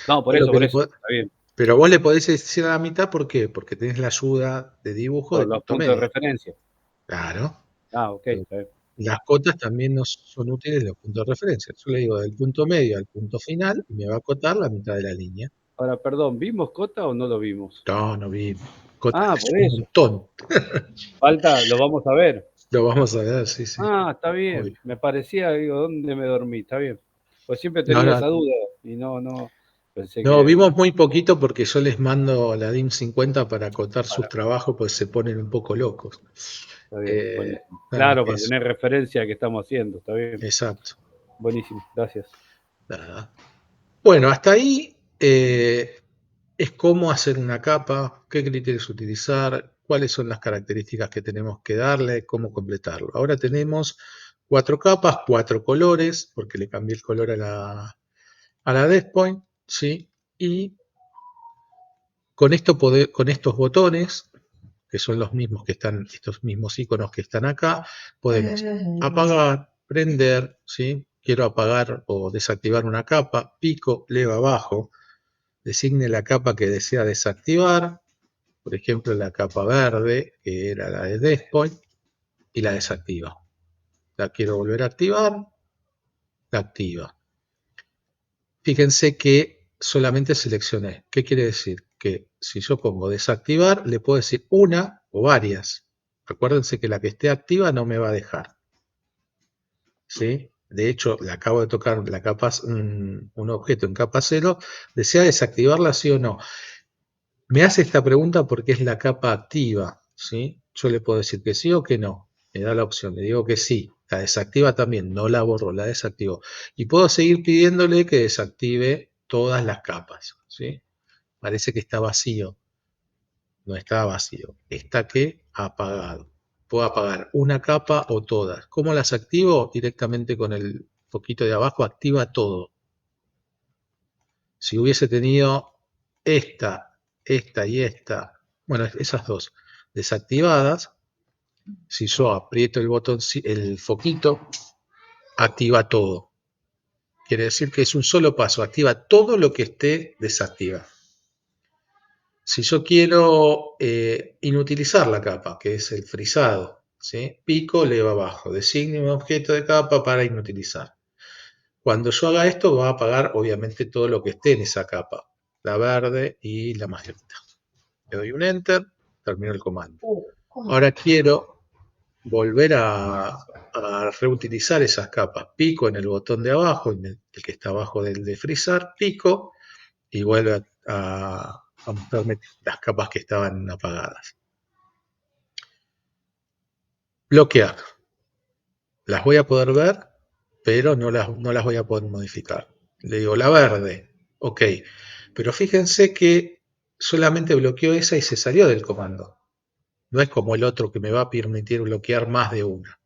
No, por Lo eso, que está bien. Pero vos le podés decir a la mitad, ¿por qué? Porque tenés la ayuda de dibujo Por de los punto puntos de medio. referencia. Claro. Ah, ok, está bien. Las cotas también nos son útiles los puntos de referencia. Yo le digo del punto medio al punto final y me va a acotar la mitad de la línea. Ahora, perdón, ¿vimos cota o no lo vimos? No vi. Cotas es por un eso. montón. Falta, lo vamos a ver. Lo vamos a ver, sí. Está bien. Obvio. Me parecía, digo, ¿dónde me dormí? Está bien. Pues siempre he No, tenido esa duda y no. Pensé No, que. vimos muy poquito porque yo les mando la DIM 50 para acotar sus trabajos, pues se ponen un poco locos. Está bien, buenísimo. Nada más Claro, que para eso. tener referencia a qué estamos haciendo, está bien. Exacto. Buenísimo, gracias. Nada. Bueno, hasta ahí es cómo hacer una capa, qué criterios utilizar, cuáles son las características que tenemos que darle, cómo completarlo. Ahora tenemos 4 capas, 4 colores, porque le cambié el color a la Despoint, ¿sí? Y con estos botones, que son los mismos que están, estos mismos iconos que están acá, podemos apagar, prender, ¿sí? Quiero apagar o desactivar una capa, pico, leva abajo, designe la capa que desea desactivar, por ejemplo la capa verde, que era la de Despoint, y la desactiva. La quiero volver a activar, la activa. Fíjense que solamente seleccioné. ¿Qué quiere decir? Que si yo pongo desactivar, le puedo decir una o varias. Acuérdense que la que esté activa no me va a dejar. ¿Sí? De hecho, le acabo de tocar la capa, un objeto en capa 0. ¿Desea desactivarla sí o no? Me hace esta pregunta porque es la capa activa. ¿Sí? Yo le puedo decir que sí o que no. Me da la opción. Le digo que sí. La desactiva también, no la borro, la desactivo. Y puedo seguir pidiéndole que desactive todas las capas, ¿sí? Parece que está vacío. No está vacío. Está que apagado. Puedo apagar una capa o todas. ¿Cómo las activo? Directamente con el foquito de abajo, activa todo. Si hubiese tenido esta y esta, bueno, esas dos desactivadas, si yo aprieto el botón, el foquito, activa todo. Quiere decir que es un solo paso, activa todo lo que esté desactivado. Si yo quiero inutilizar la capa, que es el frisado, ¿sí? Pico, leva abajo, designe un objeto de capa para inutilizar. Cuando yo haga esto va a apagar obviamente todo lo que esté en esa capa, la verde y la magenta. Le doy un Enter, termino el comando. Ahora quiero volver a reutilizar esas capas. Pico en el botón de abajo, el que está abajo del de frizar, pico y vuelve a mostrarme las capas que estaban apagadas. Bloquear. Las voy a poder ver, pero no las voy a poder modificar. Le digo la verde, ok. Pero fíjense que solamente bloqueó esa y se salió del comando. No es como el otro que me va a permitir bloquear más de una.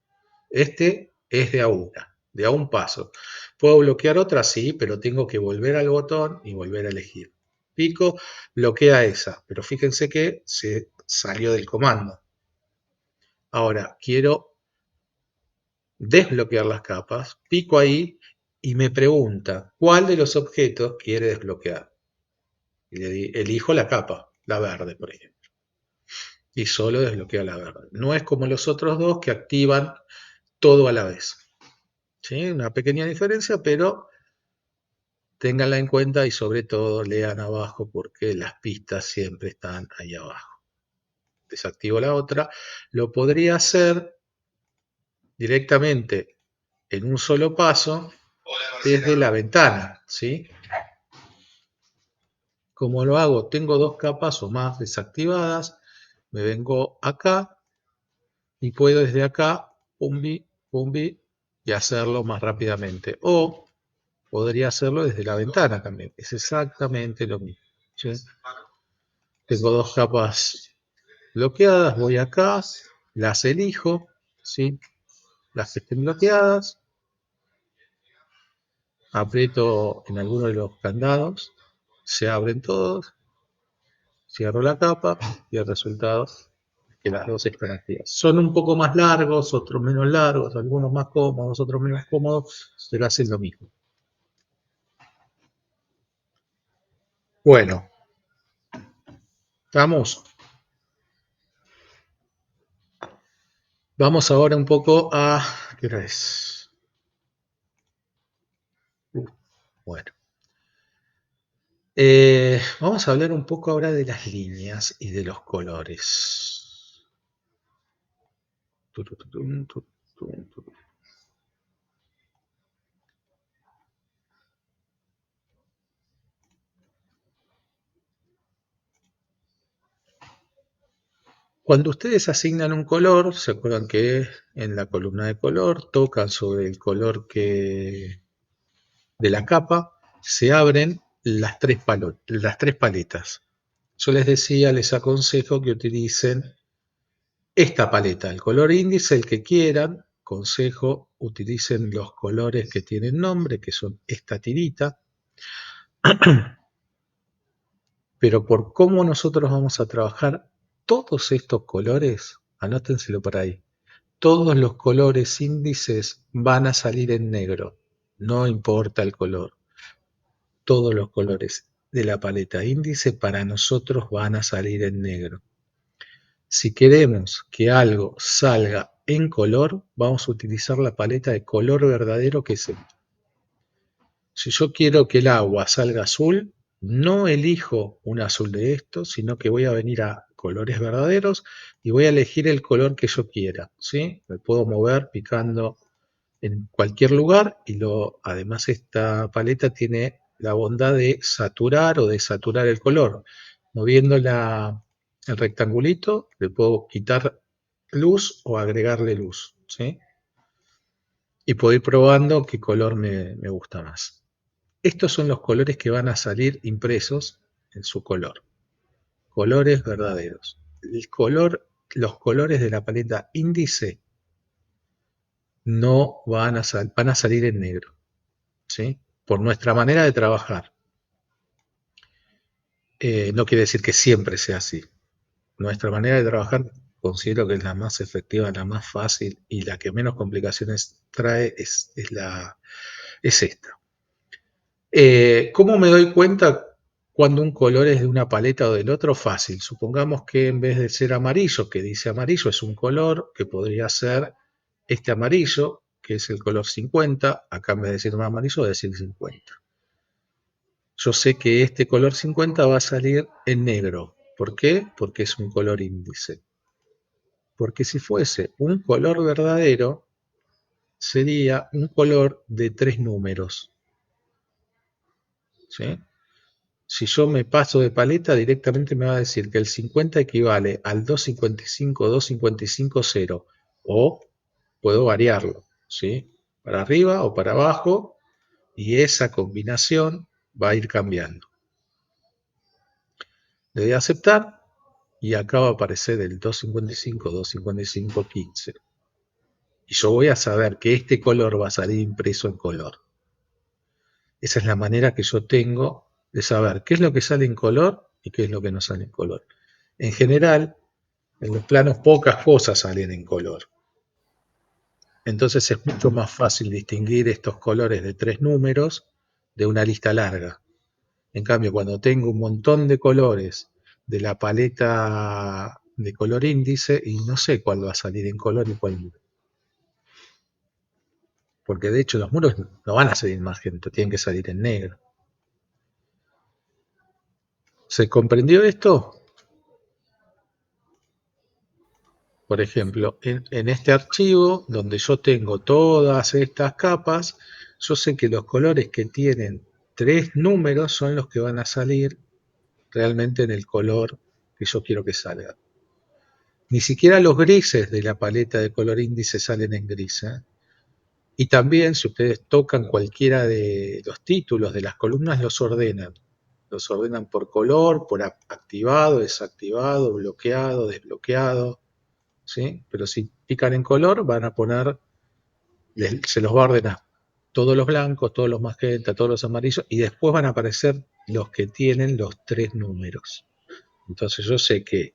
Este es de a una, de a un paso. ¿Puedo bloquear otra? Sí, pero tengo que volver al botón y volver a elegir. Pico, bloquea esa, pero fíjense que se salió del comando. Ahora, quiero desbloquear las capas, pico ahí y me pregunta cuál de los objetos quiere desbloquear. Y le elijo la capa, la verde, por ejemplo. Y solo desbloquea la verde. No es como los otros dos que activan todo a la vez. ¿Sí? Una pequeña diferencia, pero ténganla en cuenta y sobre todo lean abajo porque las pistas siempre están ahí abajo. Desactivo la otra. Lo podría hacer directamente en un solo paso desde la ventana, ¿sí? Como lo hago, tengo dos capas o más desactivadas, me vengo acá y puedo desde acá, pumbi, pumbi, y hacerlo más rápidamente. O podría hacerlo desde la ventana también, es exactamente lo mismo, ¿sí? Tengo dos capas bloqueadas, voy acá, las elijo, ¿sí? Las que estén bloqueadas, aprieto en alguno de los candados, se abren todos, cierro la capa y el resultado es que las dos están activas. Son un poco más largos, otros menos largos, algunos más cómodos, otros menos cómodos, pero hacen lo mismo. Bueno, vamos. Vamos ahora un poco a... ¿Qué hora es? Bueno. Vamos a hablar un poco ahora de las líneas y de los colores. Cuando ustedes asignan un color, se acuerdan que en la columna de color tocan sobre el color de la capa, se abren las tres paletas. Yo les decía, les aconsejo que utilicen esta paleta, el color índice, el que quieran. Consejo, utilicen los colores que tienen nombre, que son esta tirita. Pero por cómo nosotros vamos a trabajar todos estos colores, anótenselo por ahí. Todos los colores índices van a salir en negro, no importa el color. Todos los colores de la paleta índice para nosotros van a salir en negro. Si queremos que algo salga en color, vamos a utilizar la paleta de color verdadero que es esta. Si yo quiero que el agua salga azul, no elijo un azul de estos, sino que voy a venir a colores verdaderos y voy a elegir el color que yo quiera, ¿sí? Me puedo mover picando en cualquier lugar y además esta paleta tiene la bondad de saturar o desaturar el color. Moviendo el rectangulito le puedo quitar luz o agregarle luz, ¿sí? y puedo ir probando qué color me gusta más. Estos son los colores que van a salir impresos en su color. Colores verdaderos. Los colores de la paleta índice no van a salir en negro, ¿sí? Por nuestra manera de trabajar. No quiere decir que siempre sea así. Nuestra manera de trabajar considero que es la más efectiva, la más fácil y la que menos complicaciones trae es esta. ¿Cómo me doy cuenta cuando un color es de una paleta o del otro? Fácil. Supongamos que en vez de ser amarillo, que dice amarillo, es un color que podría ser este amarillo, que es el color 50. Acá en vez de decir amarillo, voy a decir 50. Yo sé que este color 50 va a salir en negro. ¿Por qué? Porque es un color índice. Porque si fuese un color verdadero, sería un color de 3 números. ¿Sí? Si yo me paso de paleta, directamente me va a decir que el 50 equivale al 255, 255, 0. O puedo variarlo, ¿sí? Para arriba o para abajo, y esa combinación va a ir cambiando. Le doy a aceptar y acá va a aparecer el 255, 255, 15. Y yo voy a saber que este color va a salir impreso en color. Esa es la manera que yo tengo de saber qué es lo que sale en color y qué es lo que no sale en color. En general, en los planos pocas cosas salen en color. Entonces es mucho más fácil distinguir estos colores de 3 números de una lista larga. En cambio, cuando tengo un montón de colores de la paleta de color índice, y no sé cuál va a salir en color y cuál no. Porque de hecho los muros no van a salir magenta, tienen que salir en negro. ¿Se comprendió esto? Por ejemplo, en este archivo donde yo tengo todas estas capas, yo sé que los colores que tienen 3 números son los que van a salir realmente en el color que yo quiero que salga. Ni siquiera los grises de la paleta de color índice salen en gris, ¿eh? Y también, si ustedes tocan cualquiera de los títulos de las columnas, los ordenan. Los ordenan por color, por activado, desactivado, bloqueado, desbloqueado, ¿sí? Pero si pican en color, van a poner, se los va a ordenar todos los blancos, todos los magenta, todos los amarillos, y después van a aparecer los que tienen los 3 números. Entonces yo sé que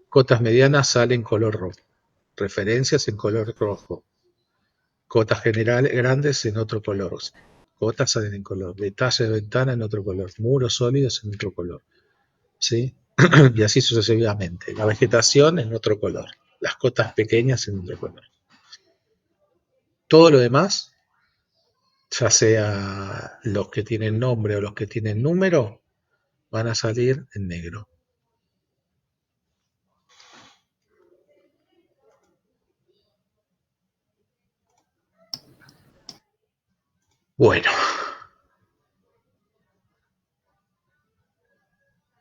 cotas medianas salen en color rojo, referencias en color rojo, cotas generales grandes en otro color, cotas salen en color, detalle de ventana en otro color, muros sólidos en otro color, ¿sí? Y así sucesivamente. La vegetación en otro color, las cotas pequeñas en otro color. Todo lo demás, ya sea los que tienen nombre o los que tienen número, van a salir en negro. Bueno,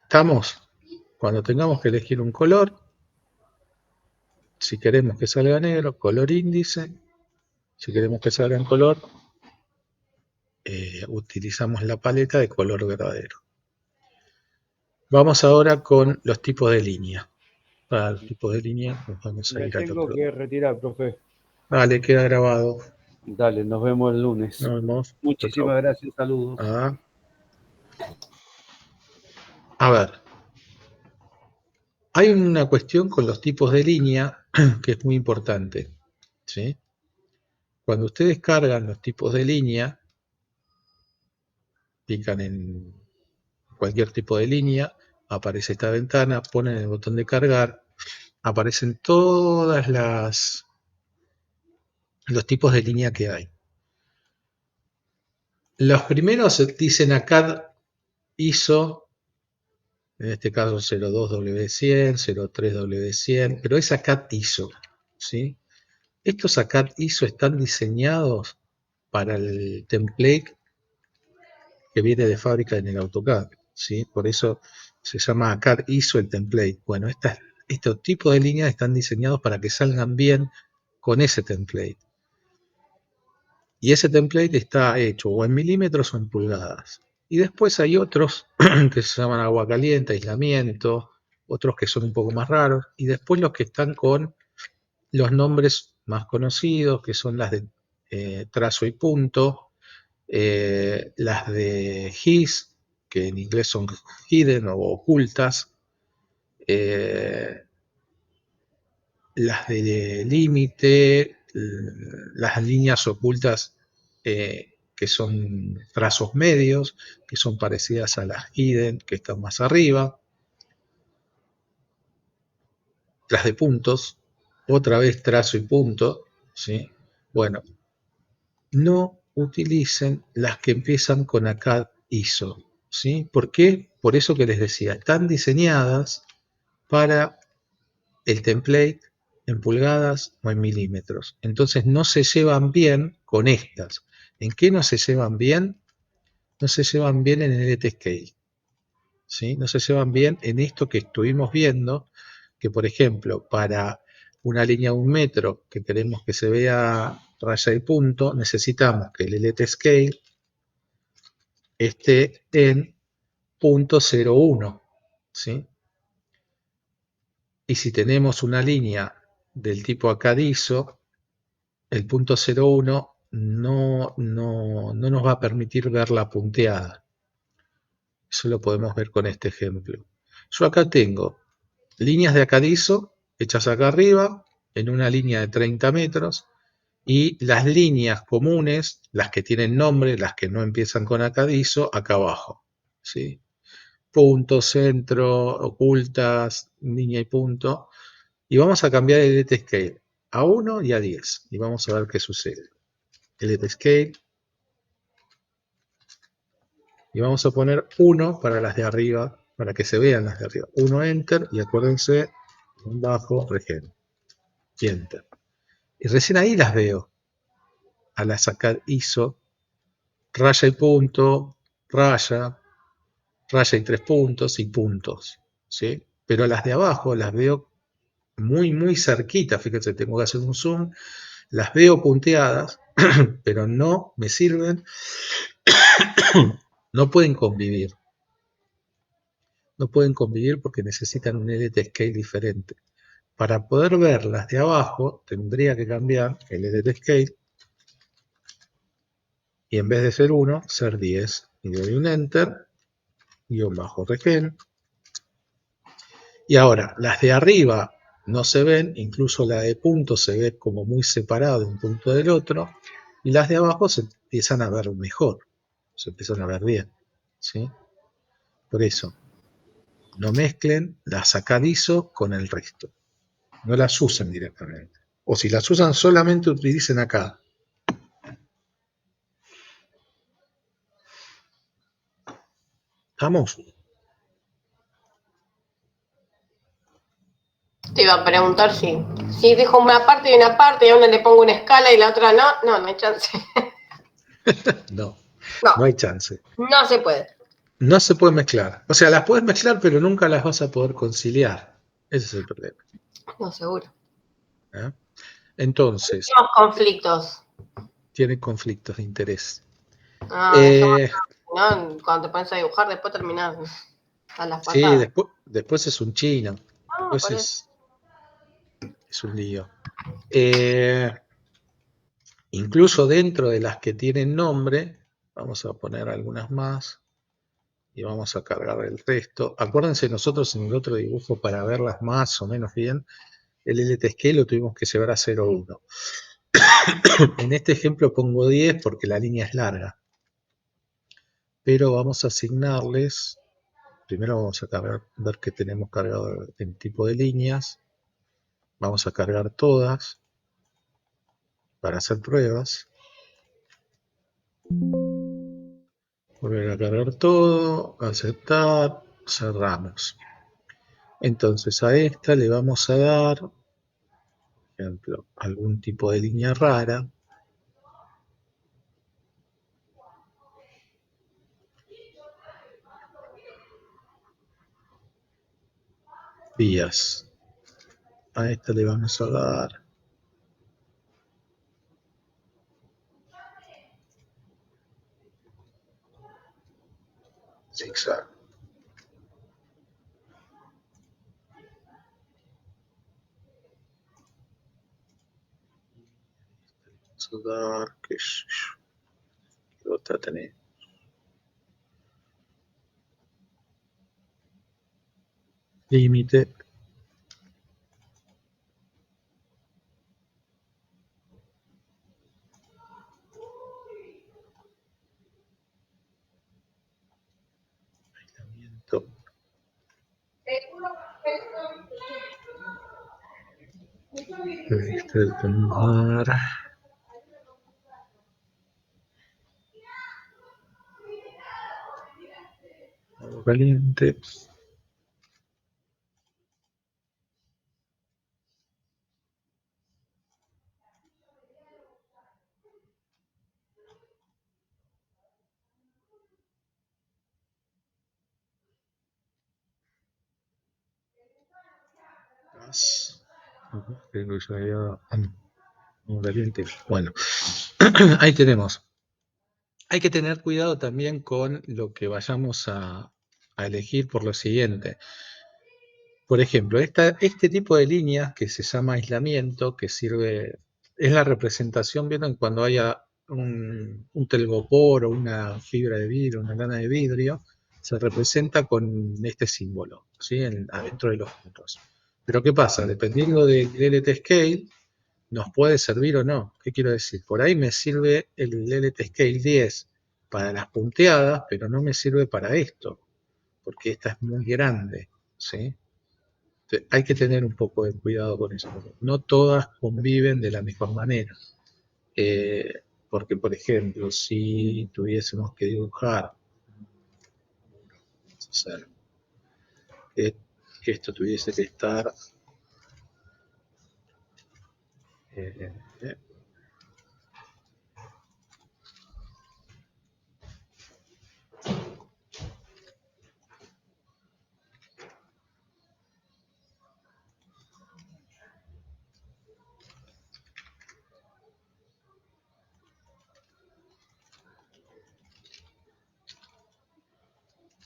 ¿estamos? Cuando tengamos que elegir un color, si queremos que salga negro, color índice. Si queremos que salga en color, utilizamos la paleta de color verdadero. Vamos ahora con los tipos de línea. Para los tipos de línea nos vamos a Me ir al tengo otro. que retirar, profe. Vale, queda grabado. Dale, nos vemos el lunes. Nos vemos. Muchísimas gracias, saludos. A ver, hay una cuestión con los tipos de línea que es muy importante, ¿sí? Cuando ustedes cargan los tipos de línea, pican en cualquier tipo de línea, aparece esta ventana, ponen el botón de cargar, aparecen todas los tipos de línea que hay. Los primeros dicen acá ISO, en este caso 02W100, 03W100, pero es ACAD ISO, ¿sí? Estos ACAD ISO están diseñados para el template que viene de fábrica en el AutoCAD, ¿sí? Por eso se llama ACAD ISO el template. Bueno, estos tipos de líneas están diseñados para que salgan bien con ese template. Y ese template está hecho o en milímetros o en pulgadas. Y después hay otros que se llaman agua caliente, aislamiento, otros que son un poco más raros, y después los que están con los nombres más conocidos, que son las de trazo y punto, las de his, que en inglés son hidden o ocultas, eh, las de límite, las líneas ocultas que son trazos medios, que son parecidas a las hidden, que están más arriba, las de puntos, otra vez trazo y punto, ¿sí? Bueno, no utilicen las que empiezan con ACAD ISO, ¿sí? ¿Por qué? Por eso que les decía, están diseñadas para el template en pulgadas o en milímetros. Entonces no se llevan bien con estas. ¿En qué no se llevan bien? No se llevan bien en el ET-Scale, ¿sí? No se llevan bien en esto que estuvimos viendo, que por ejemplo, para una línea de 1 metro que queremos que se vea raya y punto, necesitamos que el LT-Scale esté en 0.01, ¿sí? Y si tenemos una línea del tipo acadizo, el 0.01 no nos va a permitir ver la punteada. Eso lo podemos ver con este ejemplo. Yo acá tengo líneas de acadizo hechas acá arriba, en una línea de 30 metros, y las líneas comunes, las que tienen nombre, las que no empiezan con acadizo, acá abajo, ¿sí? Punto, centro, ocultas, línea y punto. Y vamos a cambiar el edit scale a 1 y a 10. Y vamos a ver qué sucede. El edit scale. Y vamos a poner 1 para las de arriba, para que se vean las de arriba. 1 enter y acuérdense, un bajo, regen. Y enter. Y recién ahí las veo. A la sacar ISO, raya y punto, raya y 3 puntos y puntos. ¿Sí? Pero las de abajo las veo muy cerquita, fíjense, tengo que hacer un zoom, las veo punteadas, pero no me sirven, no pueden convivir. No pueden convivir porque necesitan un edit scale diferente. Para poder ver las de abajo, tendría que cambiar el edit scale y en vez de ser 1, ser 10. Y le doy un enter, guión bajo regen. Y ahora, las de arriba no se ven, incluso la de punto se ve como muy separado un punto del otro, y las de abajo se empiezan a ver mejor, se empiezan a ver bien, ¿sí? Por eso, no mezclen la sacadizo con el resto, no las usen directamente. O si las usan, solamente utilicen acá. ¿Estamos? Te iba a preguntar si dijo una parte y a una le pongo una escala y la otra no hay chance. No, No, no hay chance. no se puede. No se puede mezclar. O sea, las puedes mezclar, pero nunca las vas a poder conciliar. Ese es el problema. No, seguro. ¿Eh? Entonces, Tenemos conflictos. tiene conflictos de interés. Dejemos, ¿no? Cuando te pones a dibujar, después terminas a las Sí, patadas. después es un chino. No, Después por eso. es un lío. Incluso dentro de las que tienen nombre, vamos a poner algunas más y vamos a cargar el resto. Acuérdense, nosotros en el otro dibujo, para verlas más o menos bien, el LT-Scale lo tuvimos que llevar a 0,1. En este ejemplo pongo 10 porque la línea es larga. Pero vamos a asignarles, primero vamos a ver qué tenemos cargado en tipo de líneas. Vamos a cargar todas para hacer pruebas. Volver a cargar todo, aceptar, cerramos. Entonces a esta le vamos a dar, por ejemplo, algún tipo de línea rara. Vías. A esta le vamos a dar zigzag. Vamos a dar, qué sé yo, ¿qué otra tenemos? Límite. Aislamiento. Este del mar. Agua caliente. Gas. Creo que ya había agua caliente. Bueno, ahí tenemos. Hay que tener cuidado también con lo que vayamos a elegir por lo siguiente. Por ejemplo, este tipo de líneas que se llama aislamiento, que sirve, es la representación, ¿vieron? Cuando haya un telgopor o una fibra de vidrio, una lana de vidrio, se representa con este símbolo, ¿sí? Adentro de los puntos. Pero ¿qué pasa? Dependiendo del LT Scale, nos puede servir o no. ¿Qué quiero decir? Por ahí me sirve el LT Scale 10 para las punteadas, pero no me sirve para esto, porque esta es muy grande, ¿sí? Hay que tener un poco de cuidado con eso. No todas conviven de la misma manera. Porque, por ejemplo, si tuviésemos que dibujar, vamos a hacer que esto tuviese que estar eh, eh,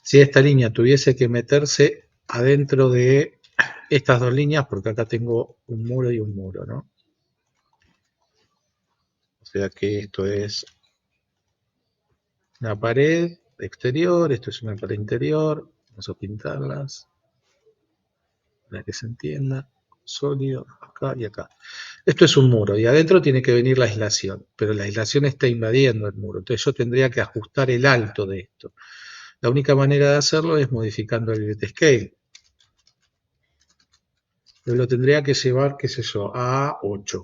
si esta línea tuviese que meterse adentro de estas dos líneas, porque acá tengo un muro y un muro, ¿no? O sea que esto es una pared exterior, esto es una pared interior, vamos a pintarlas para que se entienda, sólido, acá y acá. Esto es un muro y adentro tiene que venir la aislación, pero la aislación está invadiendo el muro, entonces yo tendría que ajustar el alto de esto. La única manera de hacerlo es modificando el grid scale. Yo lo tendría que llevar, qué sé yo, a 8.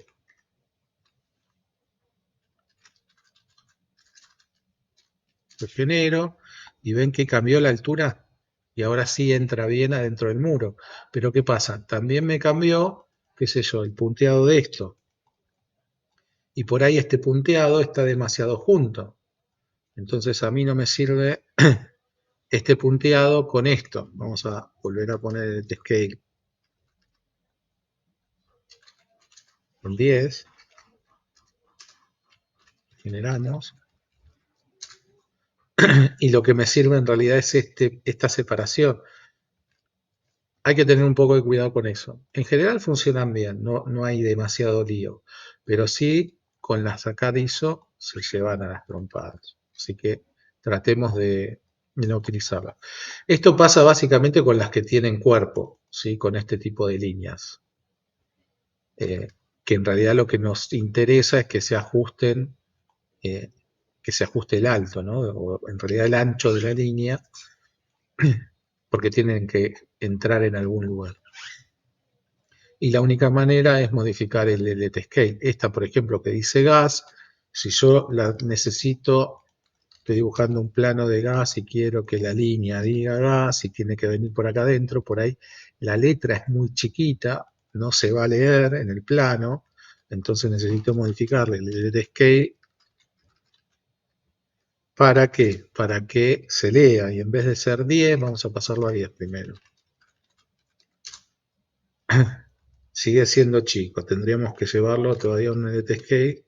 Lo genero y ven que cambió la altura y ahora sí entra bien adentro del muro. Pero ¿qué pasa? También me cambió, qué sé yo, el punteado de esto. Y por ahí este punteado está demasiado junto. Entonces a mí no me sirve este punteado con esto. Vamos a volver a poner el scale con 10. Generamos. Y lo que me sirve en realidad es esta separación. Hay que tener un poco de cuidado con eso. En general funcionan bien, no hay demasiado lío. Pero sí, con la sacada ISO se llevan a las trompadas. Así que tratemos de no utilizarla. Esto pasa básicamente con las que tienen cuerpo, ¿sí? Con este tipo de líneas. Que en realidad lo que nos interesa es que se ajusten, que se ajuste el alto, ¿no? O en realidad el ancho de la línea, porque tienen que entrar en algún lugar. Y la única manera es modificar el LT Scale. Esta, por ejemplo, que dice gas, si yo la necesito, estoy dibujando un plano de gas y quiero que la línea diga gas y tiene que venir por acá adentro, por ahí la letra es muy chiquita, no se va a leer en el plano, entonces necesito modificarle el LT Scale. ¿Para qué? Para que se lea y en vez de ser 10 vamos a pasarlo a 10 primero. Sigue siendo chico, tendríamos que llevarlo todavía a un LT Scale.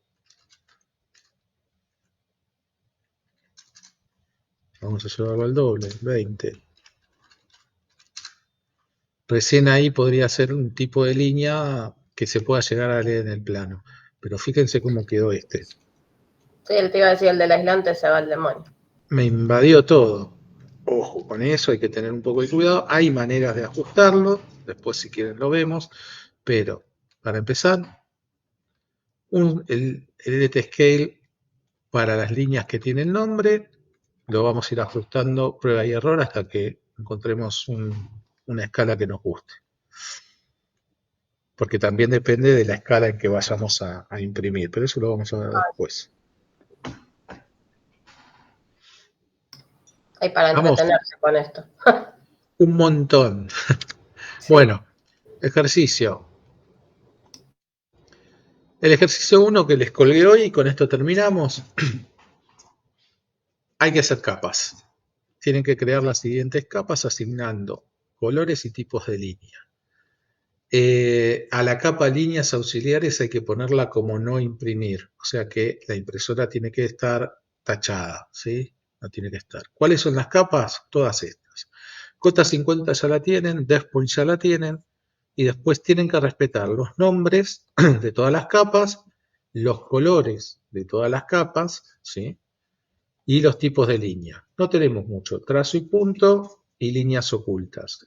vamos a llevarlo al doble, 20. Recién ahí podría ser un tipo de línea que se pueda llegar a leer en el plano. Pero fíjense cómo quedó este. Sí, él te iba a decir, el del aislante se va al demonio. Me invadió todo. Ojo, con eso hay que tener un poco de cuidado. Hay maneras de ajustarlo. Después, si quieren, lo vemos. Pero, para empezar, el LT Scale para las líneas que tienen nombre, lo vamos a ir ajustando prueba y error hasta que encontremos una escala que nos guste. Porque también depende de la escala en que vayamos a imprimir, pero eso lo vamos a ver después. Hay para Vamos. entretenerse con esto. Un montón. Sí. Bueno, ejercicio. El ejercicio 1 que les colgué hoy, y con esto terminamos. Hay que hacer capas. Tienen que crear las siguientes capas asignando colores y tipos de línea. A la capa líneas auxiliares hay que ponerla como no imprimir, o sea que la impresora tiene que estar tachada, ¿sí? No tiene que estar. ¿Cuáles son las capas? Todas estas. Cota 50 ya la tienen, Deskpoint ya la tienen, y después tienen que respetar los nombres de todas las capas, los colores de todas las capas, ¿sí? Y los tipos de línea. No tenemos mucho, trazo y punto y líneas ocultas.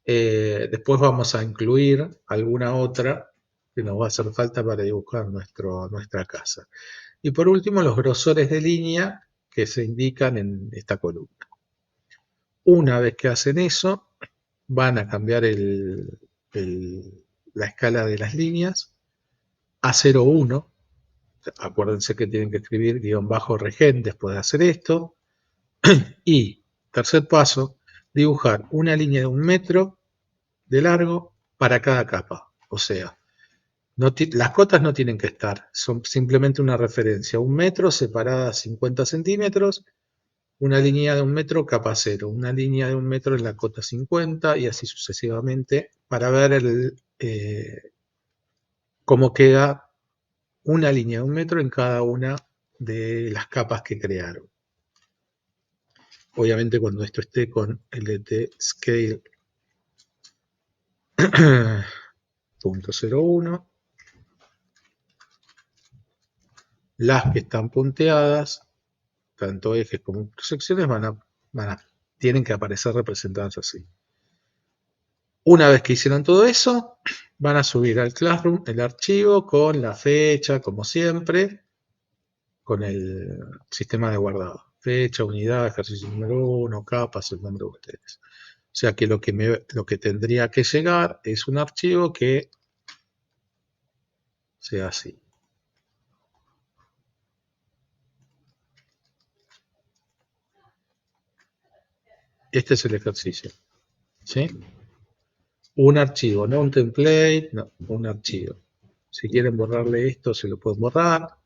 Después vamos a incluir alguna otra que nos va a hacer falta para dibujar nuestra casa. Y por último, los grosores de línea que se indican en esta columna. Una vez que hacen eso, van a cambiar la escala de las líneas a 0,1. Acuérdense que tienen que escribir _regen después de hacer esto. Y, tercer paso, dibujar una línea de 1 metro de largo para cada capa. O sea, las cotas no tienen que estar, son simplemente una referencia. 1 metro separada 50 centímetros, una línea de 1 metro capa 0, una línea de 1 metro en la cota 50 y así sucesivamente para ver cómo queda una línea de 1 metro en cada una de las capas que crearon. Obviamente cuando esto esté con LT Scale .01, las que están punteadas, tanto ejes como intersecciones, tienen que aparecer representadas así. Una vez que hicieron todo eso, van a subir al Classroom el archivo con la fecha, como siempre, con el sistema de guardado. Fecha, unidad, ejercicio número 1, capas, el nombre de ustedes. O sea que lo que tendría que llegar es un archivo que sea así. Este es el ejercicio. ¿Sí? Un archivo, no un template, no, un archivo. Si quieren borrarle esto, se lo pueden borrar.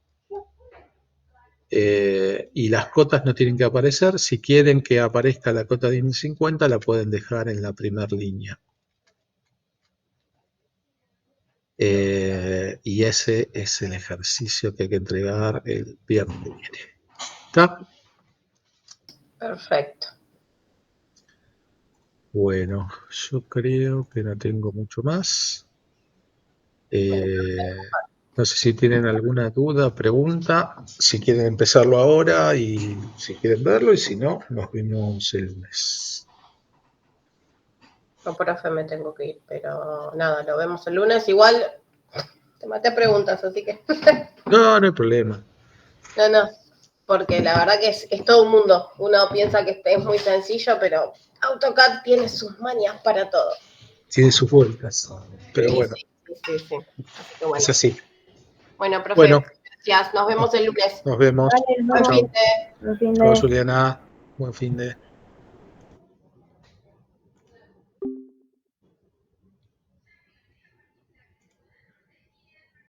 Y las cotas no tienen que aparecer. Si quieren que aparezca la cota de 1050, la pueden dejar en la primera línea. Y ese es el ejercicio que hay que entregar el viernes que viene. ¿Está? Perfecto. Bueno, yo creo que no tengo mucho más. No sé si tienen alguna duda, pregunta, si quieren empezarlo ahora y si quieren verlo, y si no, nos vemos el lunes. Yo, profe, me tengo que ir, pero nada, lo vemos el lunes. Igual te maté preguntas, así que... No, no hay problema. No, porque la verdad que es todo un mundo. Uno piensa que es muy sencillo, pero AutoCAD tiene sus mañas para todo. Tiene sus vueltas, pero Sí, bueno, sí. Así que bueno. es así. Bueno, profe, Bueno, gracias. Nos vemos el lunes. nos vemos. Vale, Buen nos fin vemos. de... Buen fin de- Chao, Juliana. Buen fin de...